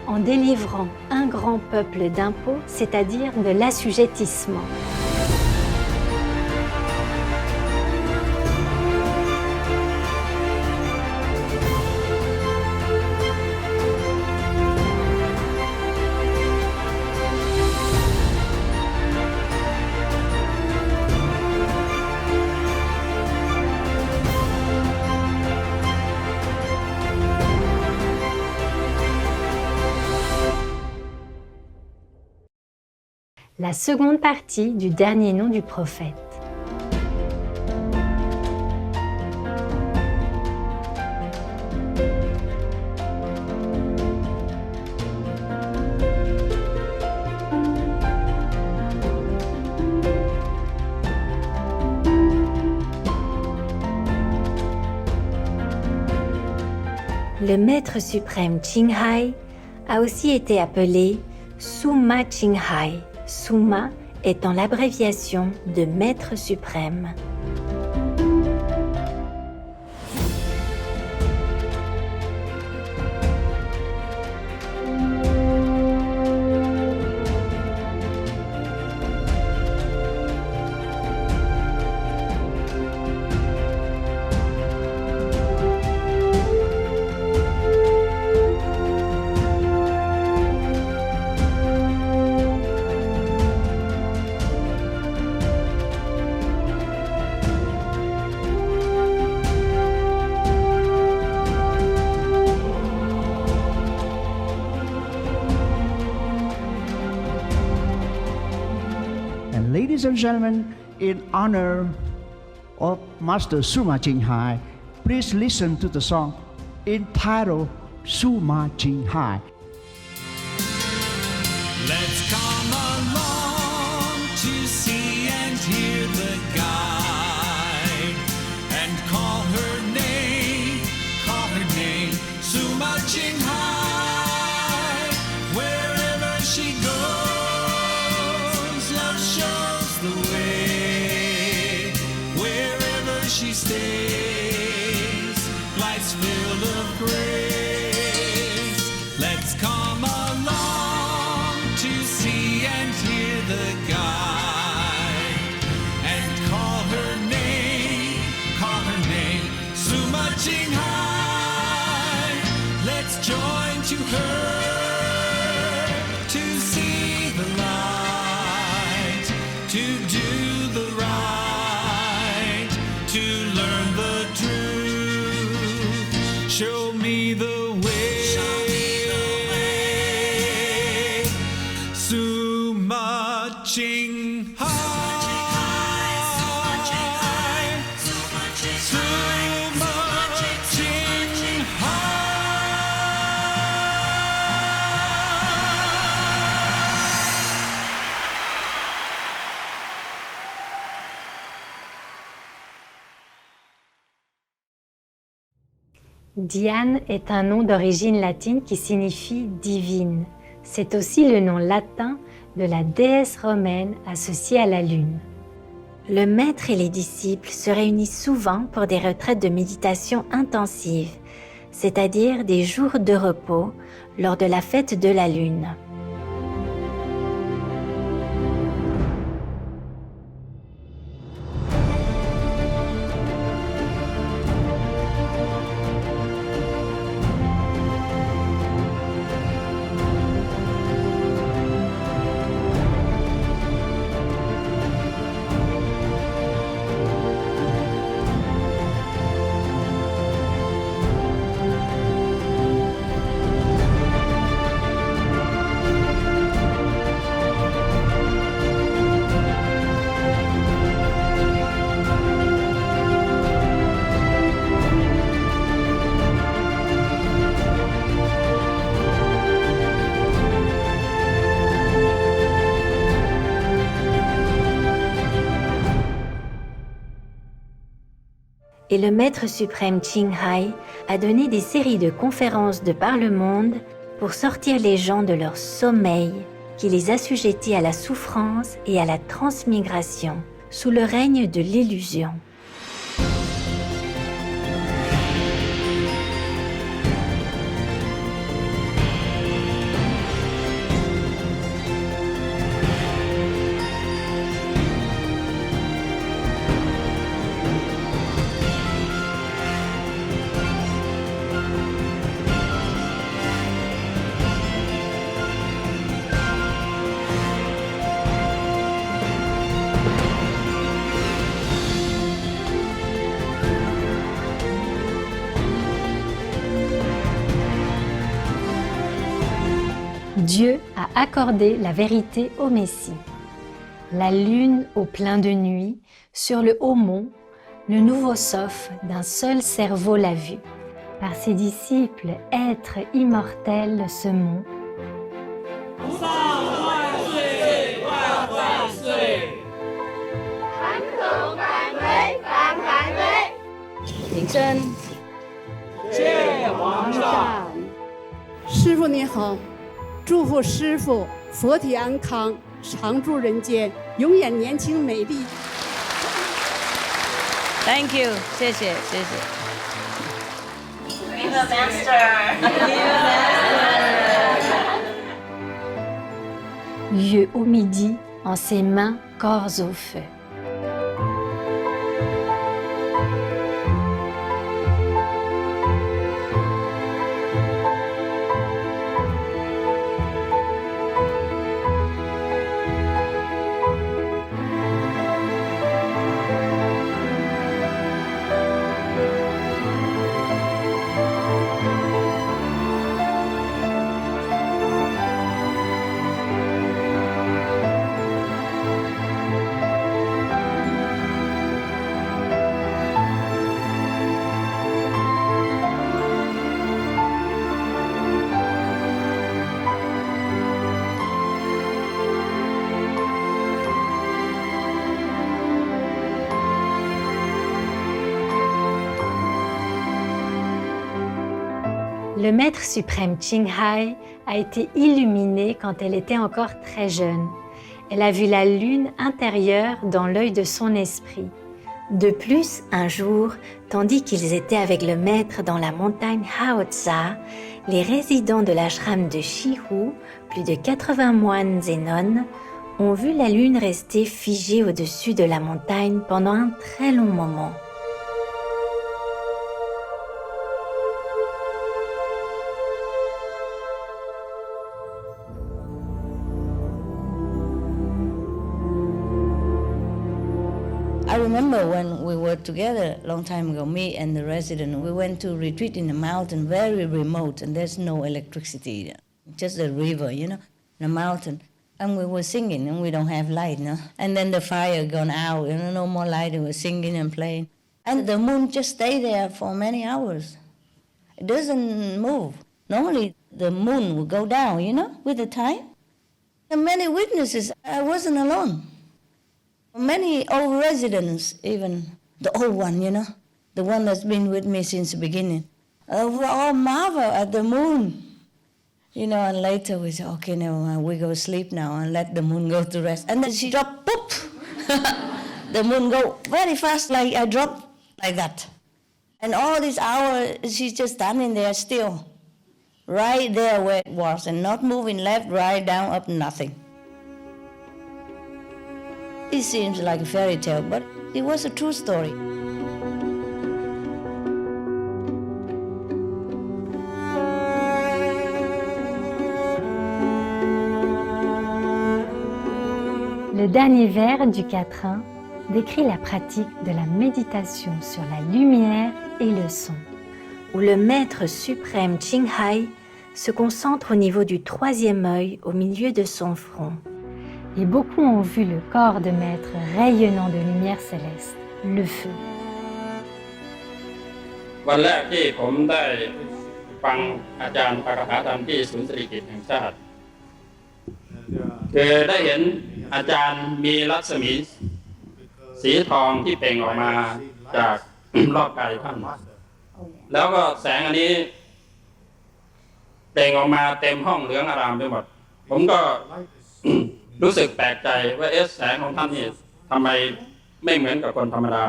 en délivrant un grand peuple d'impôts, c'est-à-dire de l'assujettissement. La seconde partie du dernier nom du prophète. Le maître suprême Qinghai a aussi été appelé Suma Qinghai. Suma étant l'abréviation de Maître suprême. Ladies and gentlemen, in honor of Master Suma Qinghai, please listen to the song entitled Suma Qinghai. Let's come along to see and hear the guide and call her name, Suma Qinghai. Wherever she goes, love shows the way. Wherever she stays, life's filled of grace. Let's come along to see and hear the guide and call her name, Suma Qinghai. Let's join to her to see the light, to do the right, to learn the truth. Show me the way. Suma Qinghai. Suma Diane est un nom d'origine latine qui signifie divine. C'est aussi le nom latin de la déesse romaine associée à la lune. Le maître et les disciples se réunissent souvent pour des retraites de méditation intensive, c'est-à-dire des jours de repos lors de la fête de la lune. et le maître suprême Qinghai a donné des séries de conférences de par le monde pour sortir les gens de leur sommeil qui les assujettit à la souffrance et à la transmigration sous le règne de l'illusion. Dieu a accordé la vérité au Messie. La lune au plein de nuit, sur le haut mont, le nouveau sophe d'un seul cerveau l'a vu. Par ses disciples, êtres immortels ce mont. Thank you. 谢谢，谢谢。Viva Master! Yeux au midi, en ses mains, corps au feu. Le maître suprême Qinghai a été illuminée quand elle était encore très jeune. Elle a vu la lune intérieure dans l'œil de son esprit. De plus, un jour, tandis qu'ils étaient avec le maître dans la montagne Haotsa, les résidents de l'ashram de Shihu, plus de 80 moines et nonnes, ont vu la lune rester figée au-dessus de la montagne pendant un très long moment. I remember when we were together a long time ago, me and the resident, we went to retreat in a mountain, very remote, and there's no electricity, just a river, you know, in a mountain. And we were singing, and we don't have light, no? And then the fire gone out, you know, no more light, we were singing and playing. And the moon just stayed there for many hours. It doesn't move. Normally, the moon will go down, you know, with the time. And many witnesses, I wasn't alone. Many old residents, even the old one, you know, the one that's been with me since the beginning, we all marvel at the moon. You know, and later we say, okay, never mind, we go sleep now and let the moon go to rest. And then she dropped, poof! The moon go very fast, like I dropped like that. And all this hour, she's just standing there still, right there where it was, and not moving left, right, down, up, nothing. It seems like a fairy tale, but it was a true story. Le dernier vers du quatrain décrit la pratique de la méditation sur la lumière et le son, où le maître suprême Qinghai se concentre au niveau du troisième œil au milieu de son front. Et beaucoup ont vu le corps de maître rayonnant de lumière céleste, le feu. วันแรกที่ผมได้ฟังอาจารย์ปาฐกถาธรรมที่ศูนย์เศรษฐกิจแห่งชาติคือได้เห็นอาจารย์มีรัศมีสีทองที่เปล่งออกมาจาก รอบกายท่านแล้วก็แสงอันนี้เปล่งออกมาเต็มห้องเหลืองอารามไปหมดผมก็ รู้สึกแปลกใจว่าแสงของท่านนี่ทำไมไม่เหมือนกับคนธรรมดา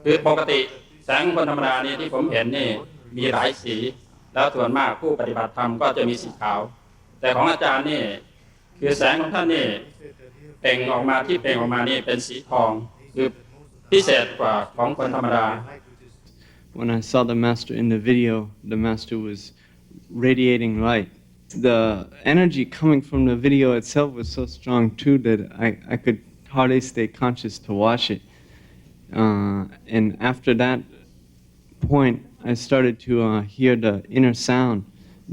คือปกติแสงคนธรรมดานี่ที่ผมเห็นนี่มีหลายสีแล้วส่วนมากผู้ปฏิบัติธรรมก็จะมีสีขาวแต่ของอาจารย์นี่คือแสงของท่านนี่เปล่งออกมาที่เปล่งออกมานี่เป็นสีทองคือพิเศษกว่าของคนธรรมดา When I saw the master in the video, the master was radiating light. The energy coming from the video itself was so strong too that I could hardly stay conscious to watch it. And after that point, I started to hear the inner sound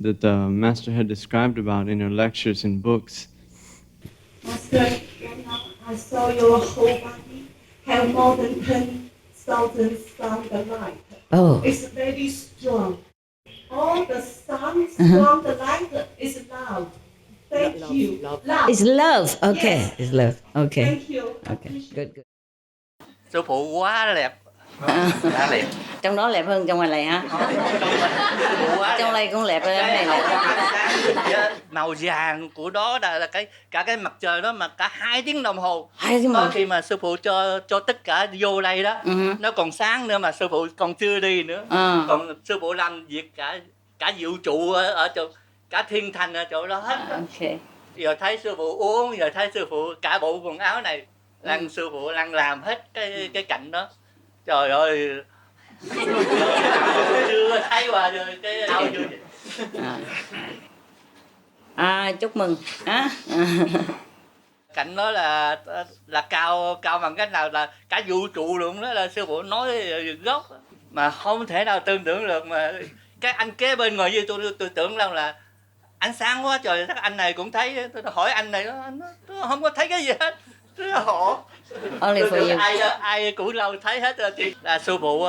that the master had described about in her lectures and books. Master, I saw your whole body have more than 10,000 sound light. Oh. It's very strong. All the sound from the light is loud. Thank you. Love. It's love. Okay. Yes. It's love. Okay. Thank you. Okay. Good. Sư phụ quá đẹp. Quá đẹp. Trong đó đẹp hơn trong ngoài này hả? Trong đây cũng đẹp hơn này đẹp. Màu vàng của đó là cả cái mặt trời đó mà cả 2 tiếng đồng hồ. 2 tiếng đồng hồ. Khi mà sư phụ cho tất cả vô đây đó, nó còn sáng nữa mà sư phụ còn chưa đi nữa. Còn sư phụ làm việc cả vũ trụ ở chỗ, cả thiên thành ở chỗ đó hết. Okay. Giờ thấy sư phụ uống, giờ thấy sư phụ cả bộ quần áo này, sư phụ đang làm hết cái cảnh đó. Trời ơi. Chưa thấy qua rồi cái áo chúc mừng. Cảnh đó là cao bằng cách nào là cả vũ trụ luôn đó, là sư phụ nói gốc mà không thể nào tưởng tượng được. Mà cái anh kế bên ngồi với tôi tưởng rằng là ánh sáng quá trời, chắc anh này cũng thấy. Tôi hỏi anh này nó không có thấy cái gì hết, họ ai cũng lâu thấy hết rồi. Thì là sư phụ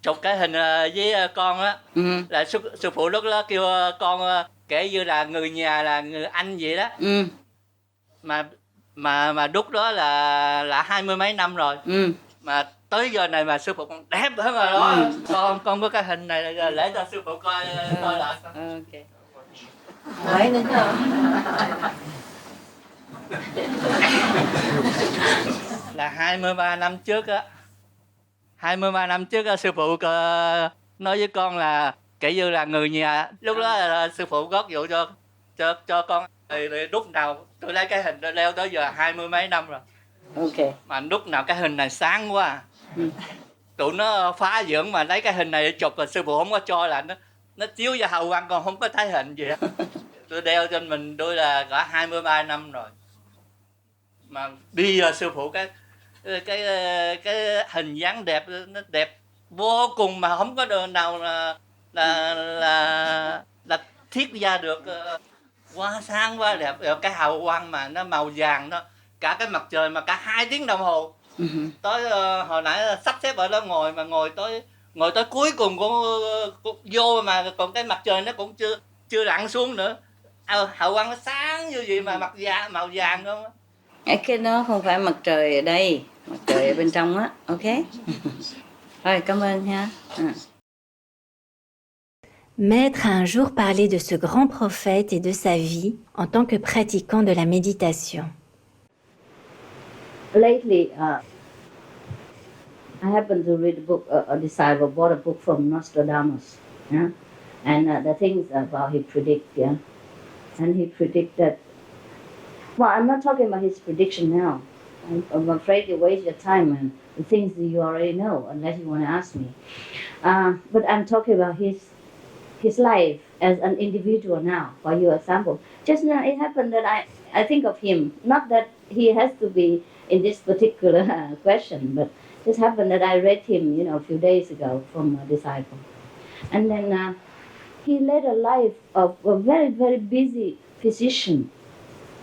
chụp cái hình với con á, là sư phụ lúc đó kêu con kể như là người nhà, là người anh vậy đó. Mà đúc đó là 20 mấy năm rồi. Mà tới giờ này mà sư phụ còn đẹp hơn rồi đó. Con có cái hình này là để cho sư phụ coi lại. Ok. Hỏi nữa hả? Là 23 năm trước á. 23 năm trước á, sư phụ nói với con là kể như là người nhà. Lúc đó là sư phụ góp vụ cho con. Thì lúc nào tôi lấy cái hình tôi leo tới giờ 20 mấy năm rồi. Ok. Mà lúc nào cái hình này sáng quá. Tụi nó phá dưỡng mà lấy cái hình này để chụp, là sư phụ không có cho, là nó chiếu vào hào quang, còn không có thấy hình gì hết. Tôi đeo trên mình tôi là cả 23 năm rồi. Mà bây giờ sư phụ cái hình dáng đẹp, nó đẹp vô cùng mà không có đường nào là thiết ra được. Quá sáng quá đẹp, cái hào quang mà nó màu vàng đó, cả cái mặt trời mà cả 2 tiếng đồng hồ. Tới hồi nãy sắp xếp ở đó ngồi tới cuối cùng của vô, mà còn cái mặt trời nó cũng chưa lặn xuống nữa. Hào quang nó sáng như vậy mà màu vàng không á. Cái đó không phải mặt trời ở đây, mặt trời ở bên trong á. Ok. Rồi, cảm ơn ha. Maître a un jour parlé de ce grand prophète et de sa vie en tant que pratiquant de la méditation. Lately, I happened to read a book, a disciple bought a book from Nostradamus, yeah? And the things about he predict, yeah? And he predicted, well, I'm not talking about his prediction now. I'm afraid you waste your time and the things that you already know, unless you want to ask me. But I'm talking about his life as an individual now, for your example. Just now it happened that I think of him, not that he has to be in this particular question, but just happened that I read him, a few days ago from a disciple. And then he led a life of a very, very busy physician.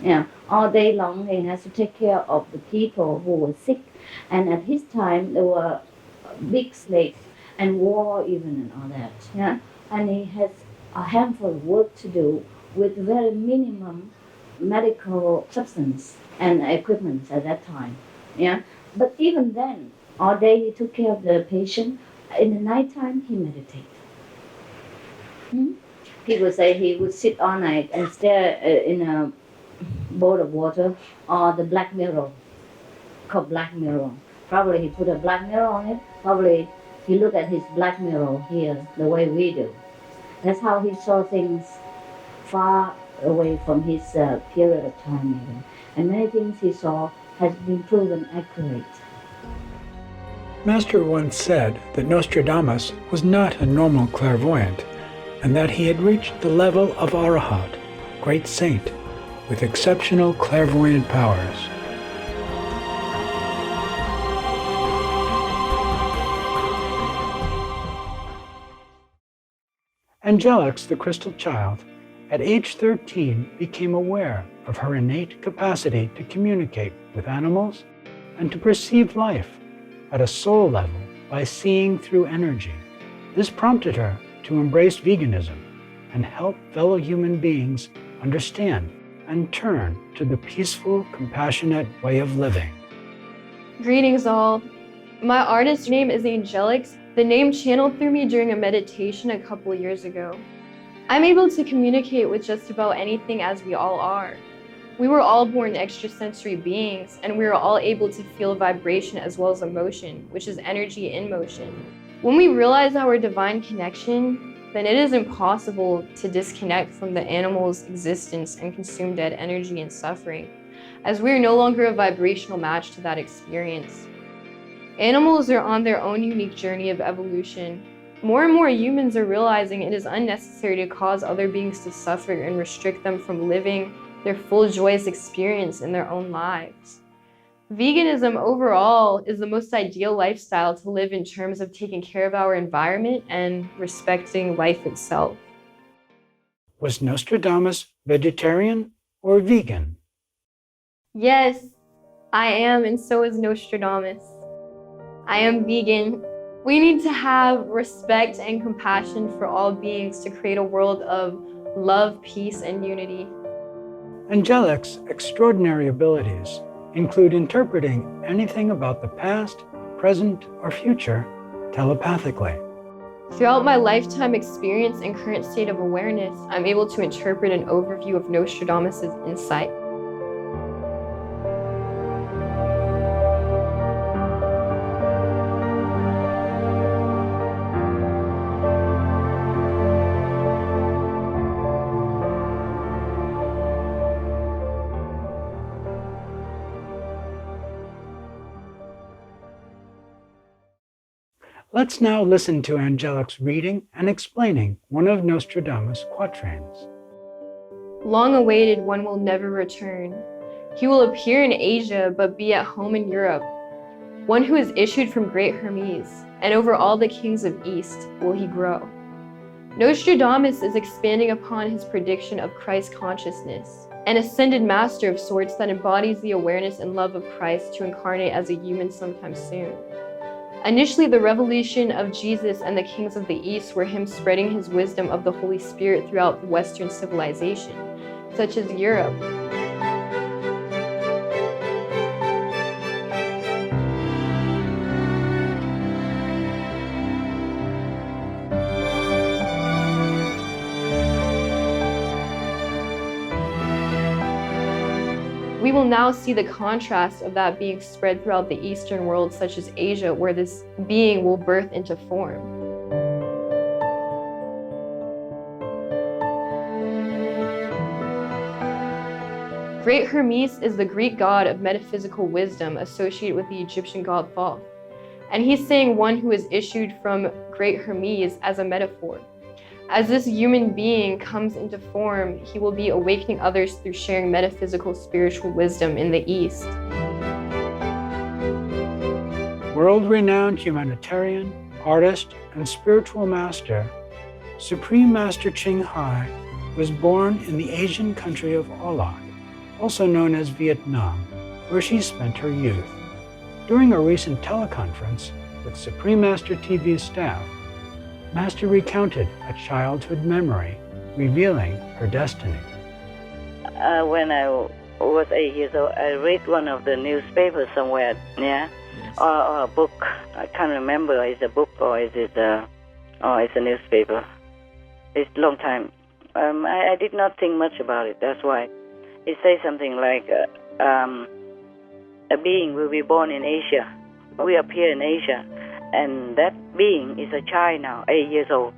Yeah, all day long he has to take care of the people who were sick. And at his time there were big slaves and war even and all that. Yeah, and he has a handful of work to do with very minimum medical substance and equipment at that time. Yeah, but even then, all day he took care of the patient In the nighttime, he meditates. People say he would sit all night and stare in a bowl of water or the black mirror, called black mirror. Probably he put a black mirror on it. Probably he looked at his black mirror here the way we do. That's how he saw things far away from his period of time even. And many things he saw has been proven accurate. Master once said that Nostradamus was not a normal clairvoyant, and that he had reached the level of Arahat, great saint, with exceptional clairvoyant powers. Angelix, the crystal child, at age 13 became aware of her innate capacity to communicate with animals and to perceive life at a soul level by seeing through energy. This prompted her to embrace veganism and help fellow human beings understand and turn to the peaceful, compassionate way of living. Greetings all. My artist name is Angelix. The name channeled through me during a meditation a couple years ago. I'm able to communicate with just about anything as we all are. We were all born extrasensory beings, and we are all able to feel vibration as well as emotion, which is energy in motion. When we realize our divine connection, then it is impossible to disconnect from the animal's existence and consume dead energy and suffering, as we are no longer a vibrational match to that experience. Animals are on their own unique journey of evolution. More and more humans are realizing it is unnecessary to cause other beings to suffer and restrict them from living their full joyous experience in their own lives. Veganism overall is the most ideal lifestyle to live in terms of taking care of our environment and respecting life itself. Was Nostradamus vegetarian or vegan? Yes, I am, and so is Nostradamus. I am vegan. We need to have respect and compassion for all beings to create a world of love, peace, and unity. Angelic's extraordinary abilities include interpreting anything about the past, present, or future telepathically. Throughout my lifetime experience and current state of awareness, I'm able to interpret an overview of Nostradamus's insight. Let's now listen to Angelic's reading and explaining one of Nostradamus' quatrains. Long awaited one will never return. He will appear in Asia, but be at home in Europe. One who is issued from great Hermes, and over all the kings of East will he grow. Nostradamus is expanding upon his prediction of Christ consciousness, an ascended master of sorts that embodies the awareness and love of Christ to incarnate as a human sometime soon. Initially, the revelation of Jesus and the kings of the East were him spreading his wisdom of the Holy Spirit throughout Western civilization, such as Europe. We will now see the contrast of that being spread throughout the Eastern world, such as Asia, where this being will birth into form. Great Hermes is the Greek god of metaphysical wisdom associated with the Egyptian god Thoth. And he's saying one who is issued from Great Hermes as a metaphor. As this human being comes into form, he will be awakening others through sharing metaphysical spiritual wisdom in the East. World-renowned humanitarian, artist, and spiritual master, Supreme Master Ching Hai was born in the Asian country of Olac, also known as Vietnam, where she spent her youth. During a recent teleconference with Supreme Master TV's staff, Master recounted a childhood memory, revealing her destiny. When I was 8 years old, I read one of the newspapers somewhere, yeah, or a book. I can't remember. Is it a book or is it it's a newspaper? It's a long time. I did not think much about it. That's why it says something like a being will be born in Asia. We appear in Asia, and that being is a child now, 8 years old,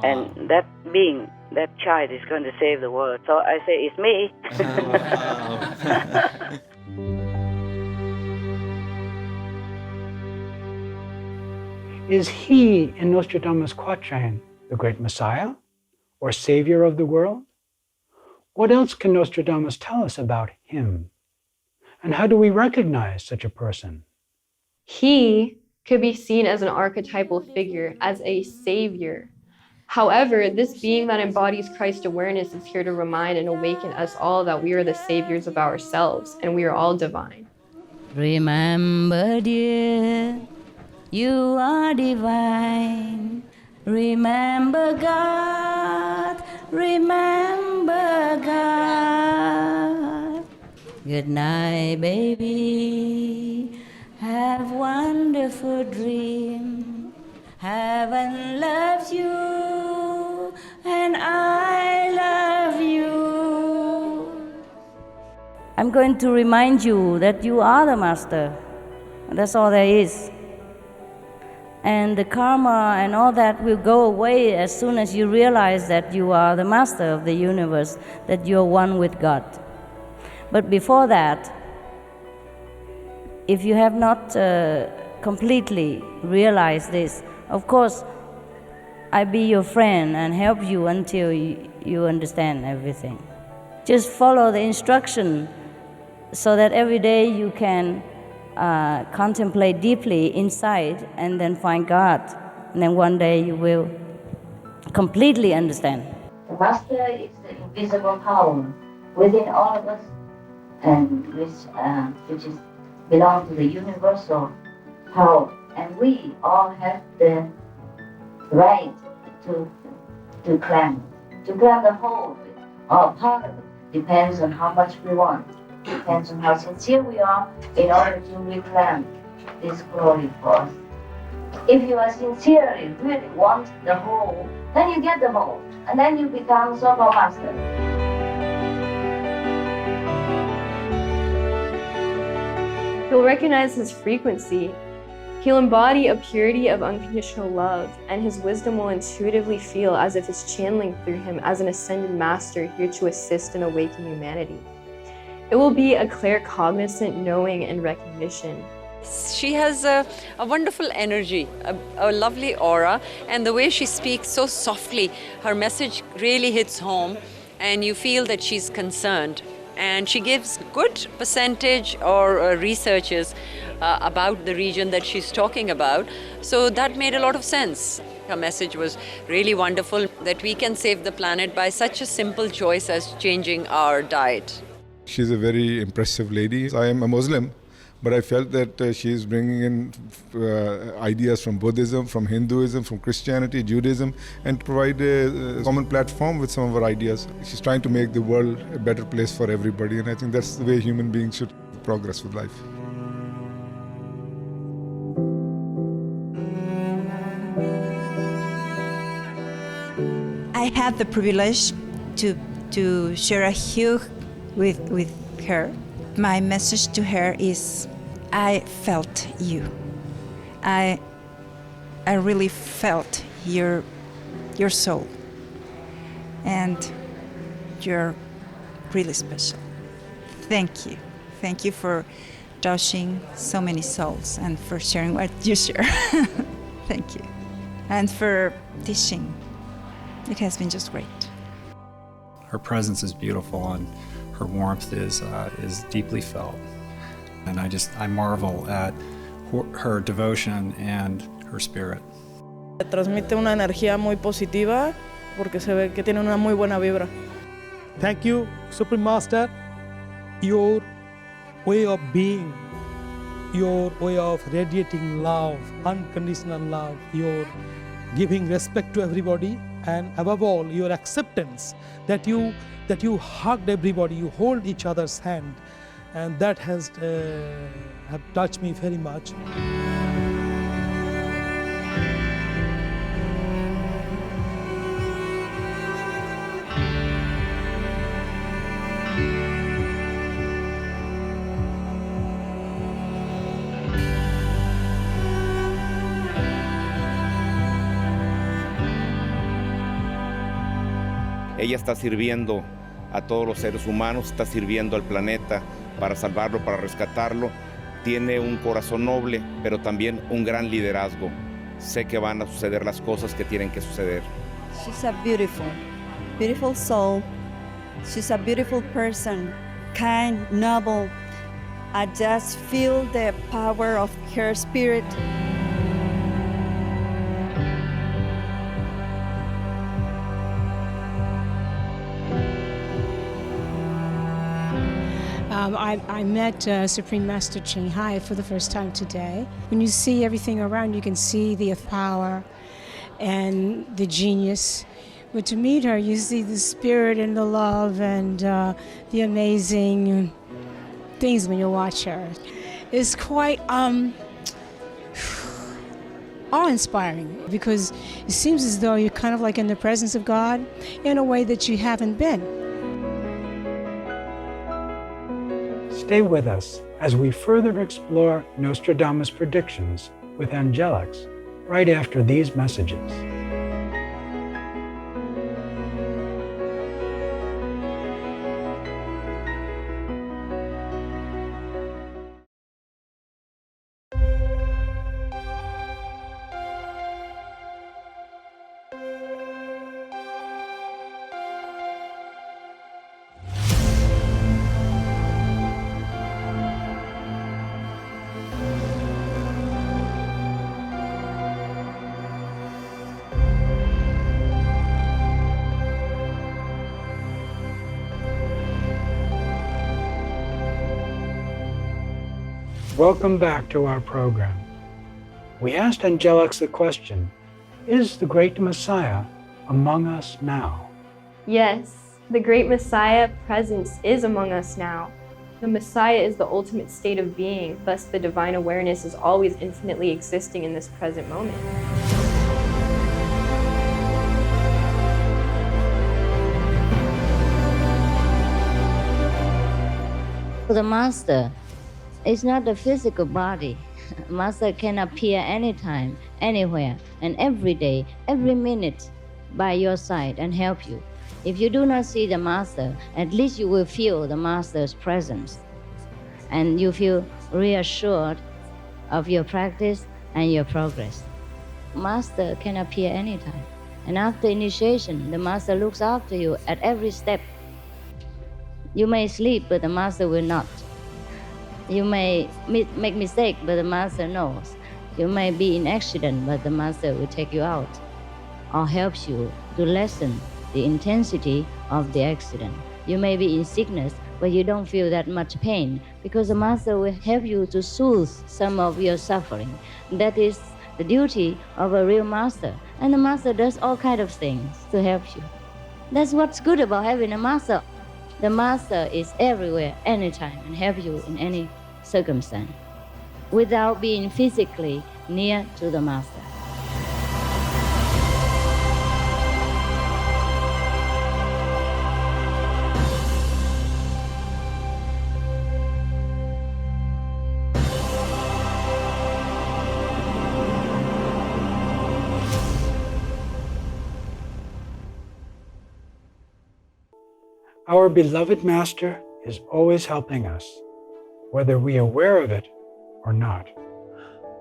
and that being, that child is going to save the world. So I say it's me. Is he, in Nostradamus' quatrain, the great Messiah or Savior of the world? What else can Nostradamus tell us about him? And how do we recognize such a person? He could be seen as an archetypal figure, as a savior. However, this being that embodies Christ awareness is here to remind and awaken us all that we are the saviors of ourselves and we are all divine. Remember, dear, you are divine. Remember God, remember God. Good night, baby. Have wonderful dream. Heaven loves you, and I love you. I'm going to remind you that you are the master. That's all there is. And the karma and all that will go away as soon as you realize that you are the master of the universe, that you're one with God. But before that, if you have not completely realized this, of course, I be your friend and help you until you understand everything. Just follow the instruction so that every day you can contemplate deeply inside and then find God. And then one day you will completely understand. The Master is the invisible power within all of us, and which is belong to the universal power. And we all have the right to claim the whole of it, or part of it. Depends on how much we want. Depends on how sincere we are in order to reclaim this glory for us. If you are sincerely really want the whole, then you get the whole, and then you become so-called master. He'll recognize his frequency. He'll embody a purity of unconditional love, and his wisdom will intuitively feel as if it's channeling through him as an ascended master here to assist and awaken humanity. It will be a claircognizant knowing and recognition. She has a wonderful energy, a lovely aura, and the way she speaks so softly, her message really hits home, and you feel that she's concerned. And she gives good percentage or researches about the region that she's talking about. So that made a lot of sense. Her message was really wonderful, that we can save the planet by such a simple choice as changing our diet. She's a very impressive lady. I am a Muslim, but I felt that she is bringing in ideas from Buddhism, from Hinduism, from Christianity, Judaism, and provide a common platform with some of her ideas. She's trying to make the world a better place for everybody, and I think that's the way human beings should progress with life. I had the privilege to share a hug with her. My message to her is, I felt you. I really felt your soul, and you're really special. Thank you. Thank you for touching so many souls and for sharing what you share. Thank you. And for teaching. It has been just great. Her presence is beautiful, and her warmth is deeply felt. And I marvel at her devotion and her spirit. Transmite una energía muy positiva porque se ve que tiene una muy buena vibra. Thank you, Supreme Master. Your way of being, your way of radiating love, unconditional love, your giving respect to everybody, and above all, your acceptance that you hugged everybody, you hold each other's hand. and that has have touched me very much. Ella está sirviendo a todos los seres humanos, está sirviendo al planeta para salvarlo, para rescatarlo. Tiene un corazón noble, pero también un gran liderazgo. Sé que van a suceder las cosas que tienen que suceder. She's a beautiful soul. She's a beautiful person, kind, noble. I just feel the power of her spirit. I met Supreme Master Ching Hai for the first time today. When you see everything around, you can see the power and the genius. But to meet her, you see the spirit and the love and the amazing things when you watch her. It's quite awe-inspiring because it seems as though you're kind of like in the presence of God in a way that you haven't been. Stay with us as we further explore Nostradamus' predictions with angelics right after these messages. Welcome back to our program. We asked angelics the question, is the great Messiah among us now? Yes, the great Messiah presence is among us now. The Messiah is the ultimate state of being, thus the divine awareness is always infinitely existing in this present moment. The Master is not a physical body. Master can appear anytime, anywhere, and every day, every minute by your side and help you. If you do not see the Master, at least you will feel the Master's presence. And you feel reassured of your practice and your progress. Master can appear anytime. And after initiation, the Master looks after you at every step. You may sleep, but the Master will not. You may make mistake, but the Master knows. You may be in accident, but the Master will take you out or helps you to lessen the intensity of the accident. You may be in sickness, but you don't feel that much pain because the Master will help you to soothe some of your suffering. That is the duty of a real Master. And the Master does all kinds of things to help you. That's what's good about having a Master. The Master is everywhere, anytime, and help you in any circumstance without being physically near to the Master. Our beloved Master is always helping us, whether we are aware of it or not.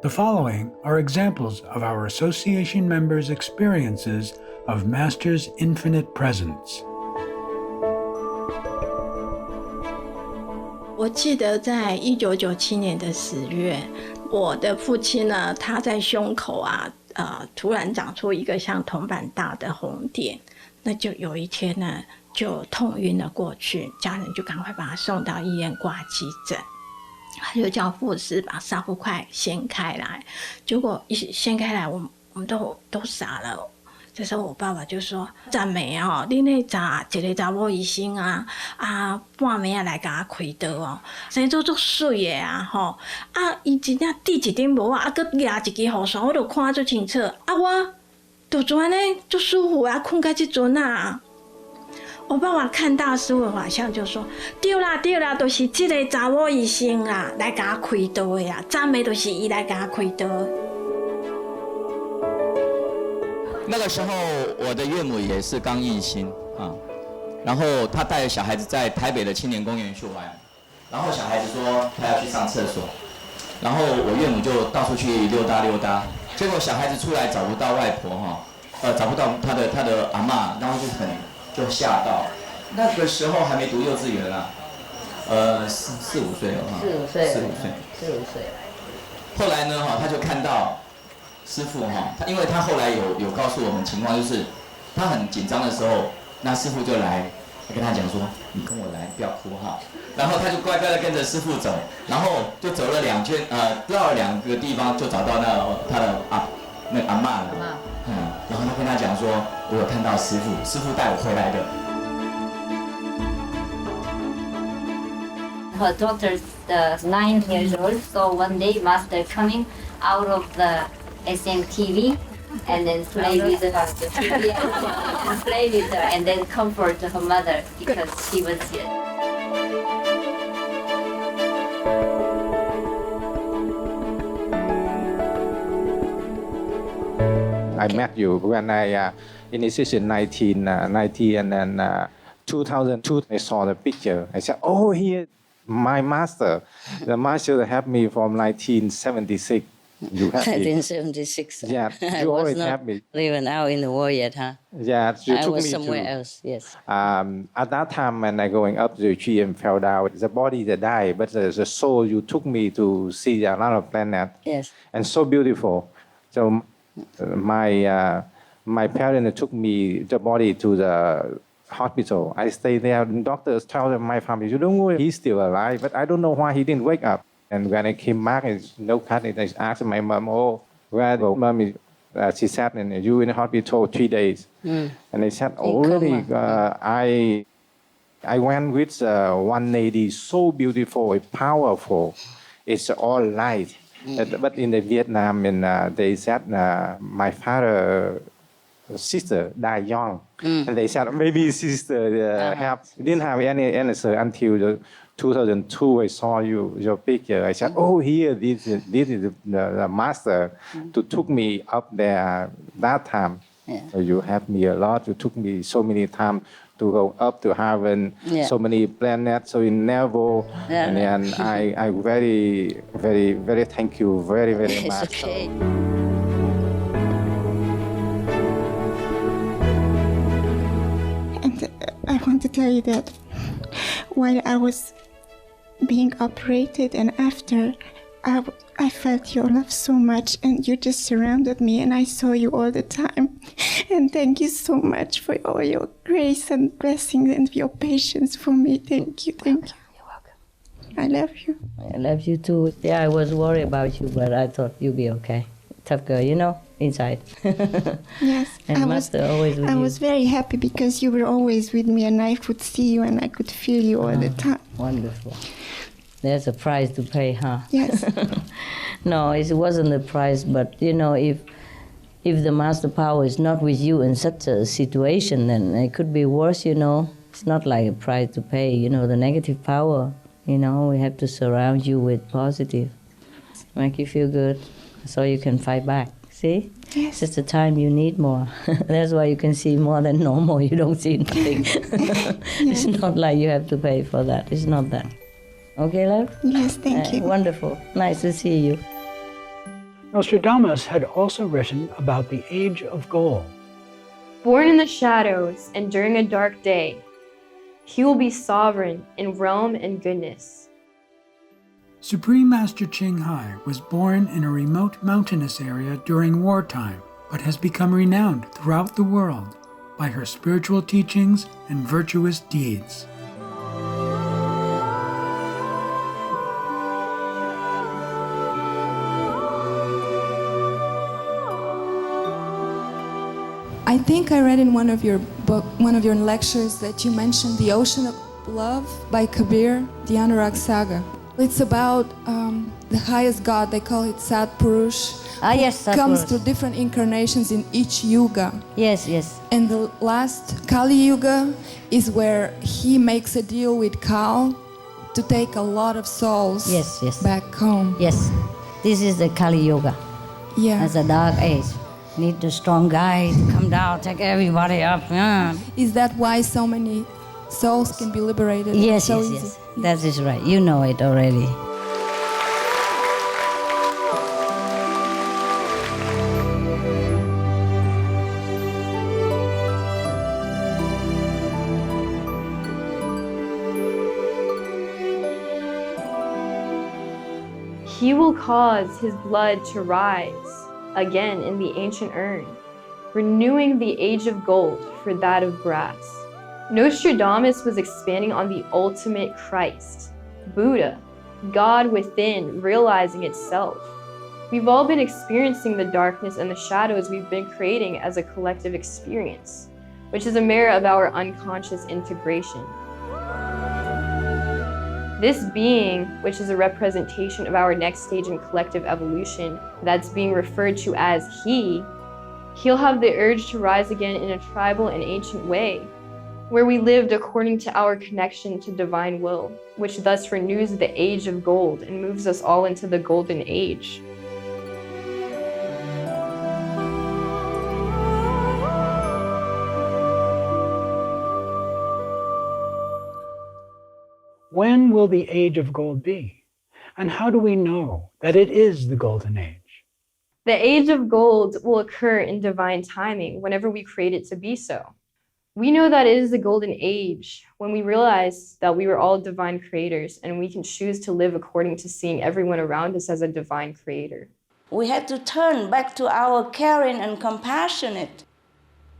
The following are examples of our association members' experiences of Master's infinite presence. 我记得在1997年的10月，我的父亲呢，他在胸口突然长出一个像铜板大的红点，那就有一天呢，就痛晕了过去，家人就赶快把他送到医院挂急诊。他就叫护士把纱布块掀开来，结果一掀开来，我们都傻了。这时候我爸爸就说：“赞美哦，你那查一个查某医生啊，半暝啊来甲我开刀哦，生做足水的啊吼，伊真正滴一顶帽啊，佮压一支雨伞，我就看足清楚，我就做安尼足舒服啊，困到即阵啊。”我爸爸看到师父的法相就说：“对啦对啦，都是这个查某医生啊来甲我开刀的呀，赞美都是伊来甲我开刀。”那个时候，我的岳母也是刚一心啊，然后她带着小孩子在台北的青年公园去玩，然后小孩子说他要去上厕所，然后我岳母就到处去溜达溜达，结果小孩子出来找不到外婆找不到他的阿嬷，然后就吓到。那个时候还没读幼稚园啊，4、5岁了哈，4、5岁。后来呢他就看到。师父因为他后来有告诉我们情况，就是他很紧张的时候，那师父就来跟他讲说：“你跟我来，不要哭哈。”然后他就乖乖的跟着师父走，然后就走了2圈，绕了2个地方，就找到他的那个阿嬷了。然后他跟他讲说：“我有看到师父，师父带我回来的。” Her daughter's 9 years old, so one day master coming out of the SMTV and then play with her TV and play with her and then comfort her mother because she was here. I met you when I initiated 1990 and then 2002 I saw the picture. I said, oh, here, my master. The master helped me from 1976. You have 1976. Yeah, I you was always not have me. living out in the war yet, huh? Yeah, you I took was me somewhere to, else, yes. At that time when I going up the tree and fell down, the body that died, but the soul, you took me to see a lot of planets. Yes. And so beautiful. So my parents took me, the body to the hospital. I stayed there. The doctors told my family, you don't worry, he's still alive, but I don't know why he didn't wake up. And when I came back, it's no cut. I asked my mom, oh, where the mommy? She said, you in the hospital 3 days. And I said, oh, really? I went with one lady, so beautiful, powerful. It's all light. But in the Vietnam, and they said my father's sister died young. And they said, maybe sister didn't have any answer until 2002, I saw your picture. I said, oh, here, this is the master who took me up there that time. Yeah. So you helped me a lot. You took me so many times to go up to heaven, so many planets, so in Nevo. Yeah. And then I very, very, very thank you very, very much. It's okay. And I want to tell you that while I was being operated and after, I felt your love so much and you just surrounded me and I saw you all the time. And thank you so much for all your grace and blessings and your patience for me. Thank you, thank you. You're welcome. I love you. I love you too. Yeah, I was worried about you, but I thought you'd be okay. Tough girl, you know, inside. Yes, And Master always with I you. was very happy because you were always with me and I could see you and I could feel you all the time. Wonderful. There's a price to pay, huh? Yes. No, it wasn't a price, but you know, if the master power is not with you in such a situation, then it could be worse, you know. It's not like a price to pay, you know, the negative power, you know, we have to surround you with positive, make you feel good, so you can fight back. See? Yes. It's the time you need more. That's why you can see more than normal. You don't see nothing. It's not like you have to pay for that. It's not that. Okay, love? Yes, thank you. Wonderful. Nice to see you. Nostradamus had also written about the age of gold. Born in the shadows and during a dark day, he will be sovereign in realm and goodness. Supreme Master Ching Hai was born in a remote mountainous area during wartime, but has become renowned throughout the world by her spiritual teachings and virtuous deeds. I I think I read in one of your lectures that you mentioned The Ocean of Love by Kabir, the Anurag Saga. It's about the highest god, they call it Sat Purush, yes, who comes through different incarnations in each yuga. Yes, yes. And the last Kali Yuga is where he makes a deal with Kal to take a lot of souls back home. Yes, this is the Kali Yuga. Yeah. As a dark age. Need the strong guy to come down, take everybody up. Yeah. Is that why so many souls can be liberated? Yes, so yes, easy? yes. That is right. You know it already. He will cause his blood to rise again in the ancient urn, renewing the age of gold for that of brass. Nostradamus was expanding on the ultimate Christ, Buddha, God within, realizing itself. We've all been experiencing the darkness and the shadows we've been creating as a collective experience, which is a mirror of our unconscious integration. This being, which is a representation of our next stage in collective evolution that's being referred to as he'll have the urge to rise again in a tribal and ancient way, where we lived according to our connection to divine will, which thus renews the age of gold and moves us all into the golden age. When will the age of gold be? And how do we know that it is the golden age? The age of gold will occur in divine timing whenever we create it to be so. We know that it is the golden age when we realize that we were all divine creators and we can choose to live according to seeing everyone around us as a divine creator. We had to turn back to our caring and compassionate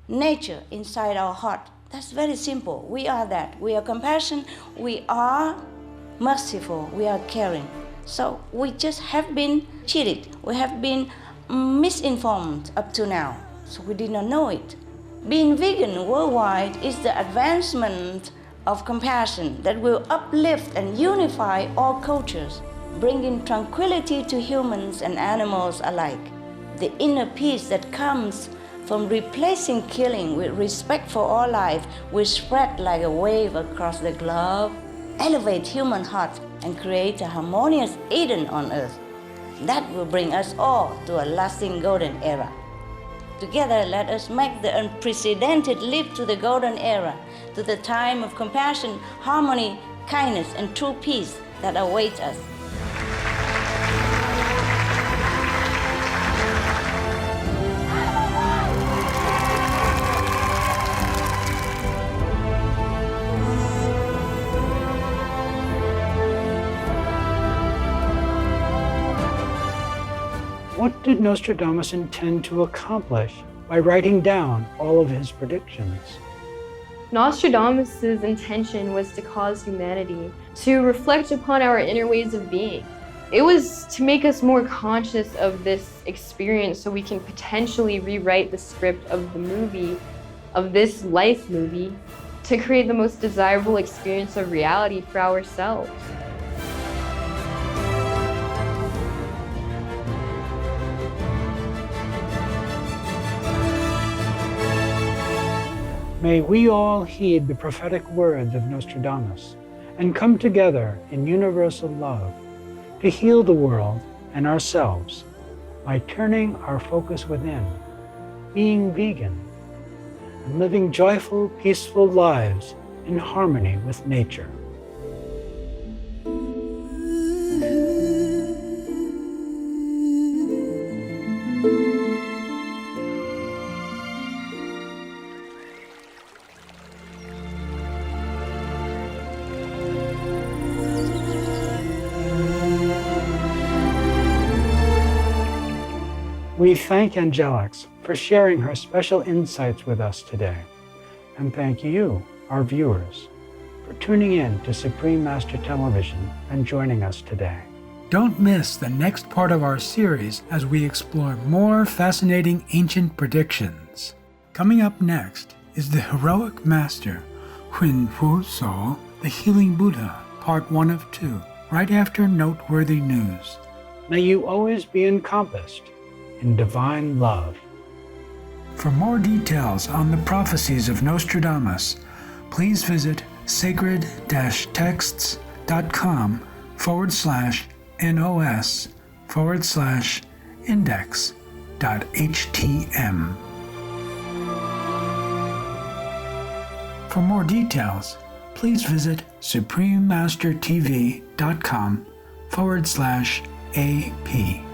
nature inside our heart. That's very simple. We are that. We are compassion, we are merciful, we are caring. So we just have been cheated. We have been misinformed up to now. So we did not know it. Being vegan worldwide is the advancement of compassion that will uplift and unify all cultures, bringing tranquility to humans and animals alike. The inner peace that comes from replacing killing with respect for all life will spread like a wave across the globe, elevate human hearts, and create a harmonious Eden on earth. That will bring us all to a lasting golden era. Together, let us make the unprecedented leap to the golden era, to the time of compassion, harmony, kindness, and true peace that awaits us. What did Nostradamus intend to accomplish by writing down all of his predictions? Nostradamus' intention was to cause humanity to reflect upon our inner ways of being. It was to make us more conscious of this experience so we can potentially rewrite the script of the movie, of this life movie, to create the most desirable experience of reality for ourselves. May we all heed the prophetic words of Nostradamus and come together in universal love to heal the world and ourselves by turning our focus within, being vegan, and living joyful, peaceful lives in harmony with nature. We thank Angelix for sharing her special insights with us today. And thank you, our viewers, for tuning in to Supreme Master Television and joining us today. Don't miss the next part of our series as we explore more fascinating ancient predictions. Coming up next is the Heroic Master, Huin Fu So, the Healing Buddha, Part 1 of 2, right after Noteworthy News. May you always be encompassed in divine love. For more details on the prophecies of Nostradamus, please visit sacred-texts.com/nos/index.htm. For more details, please visit suprememastertv.com/AP.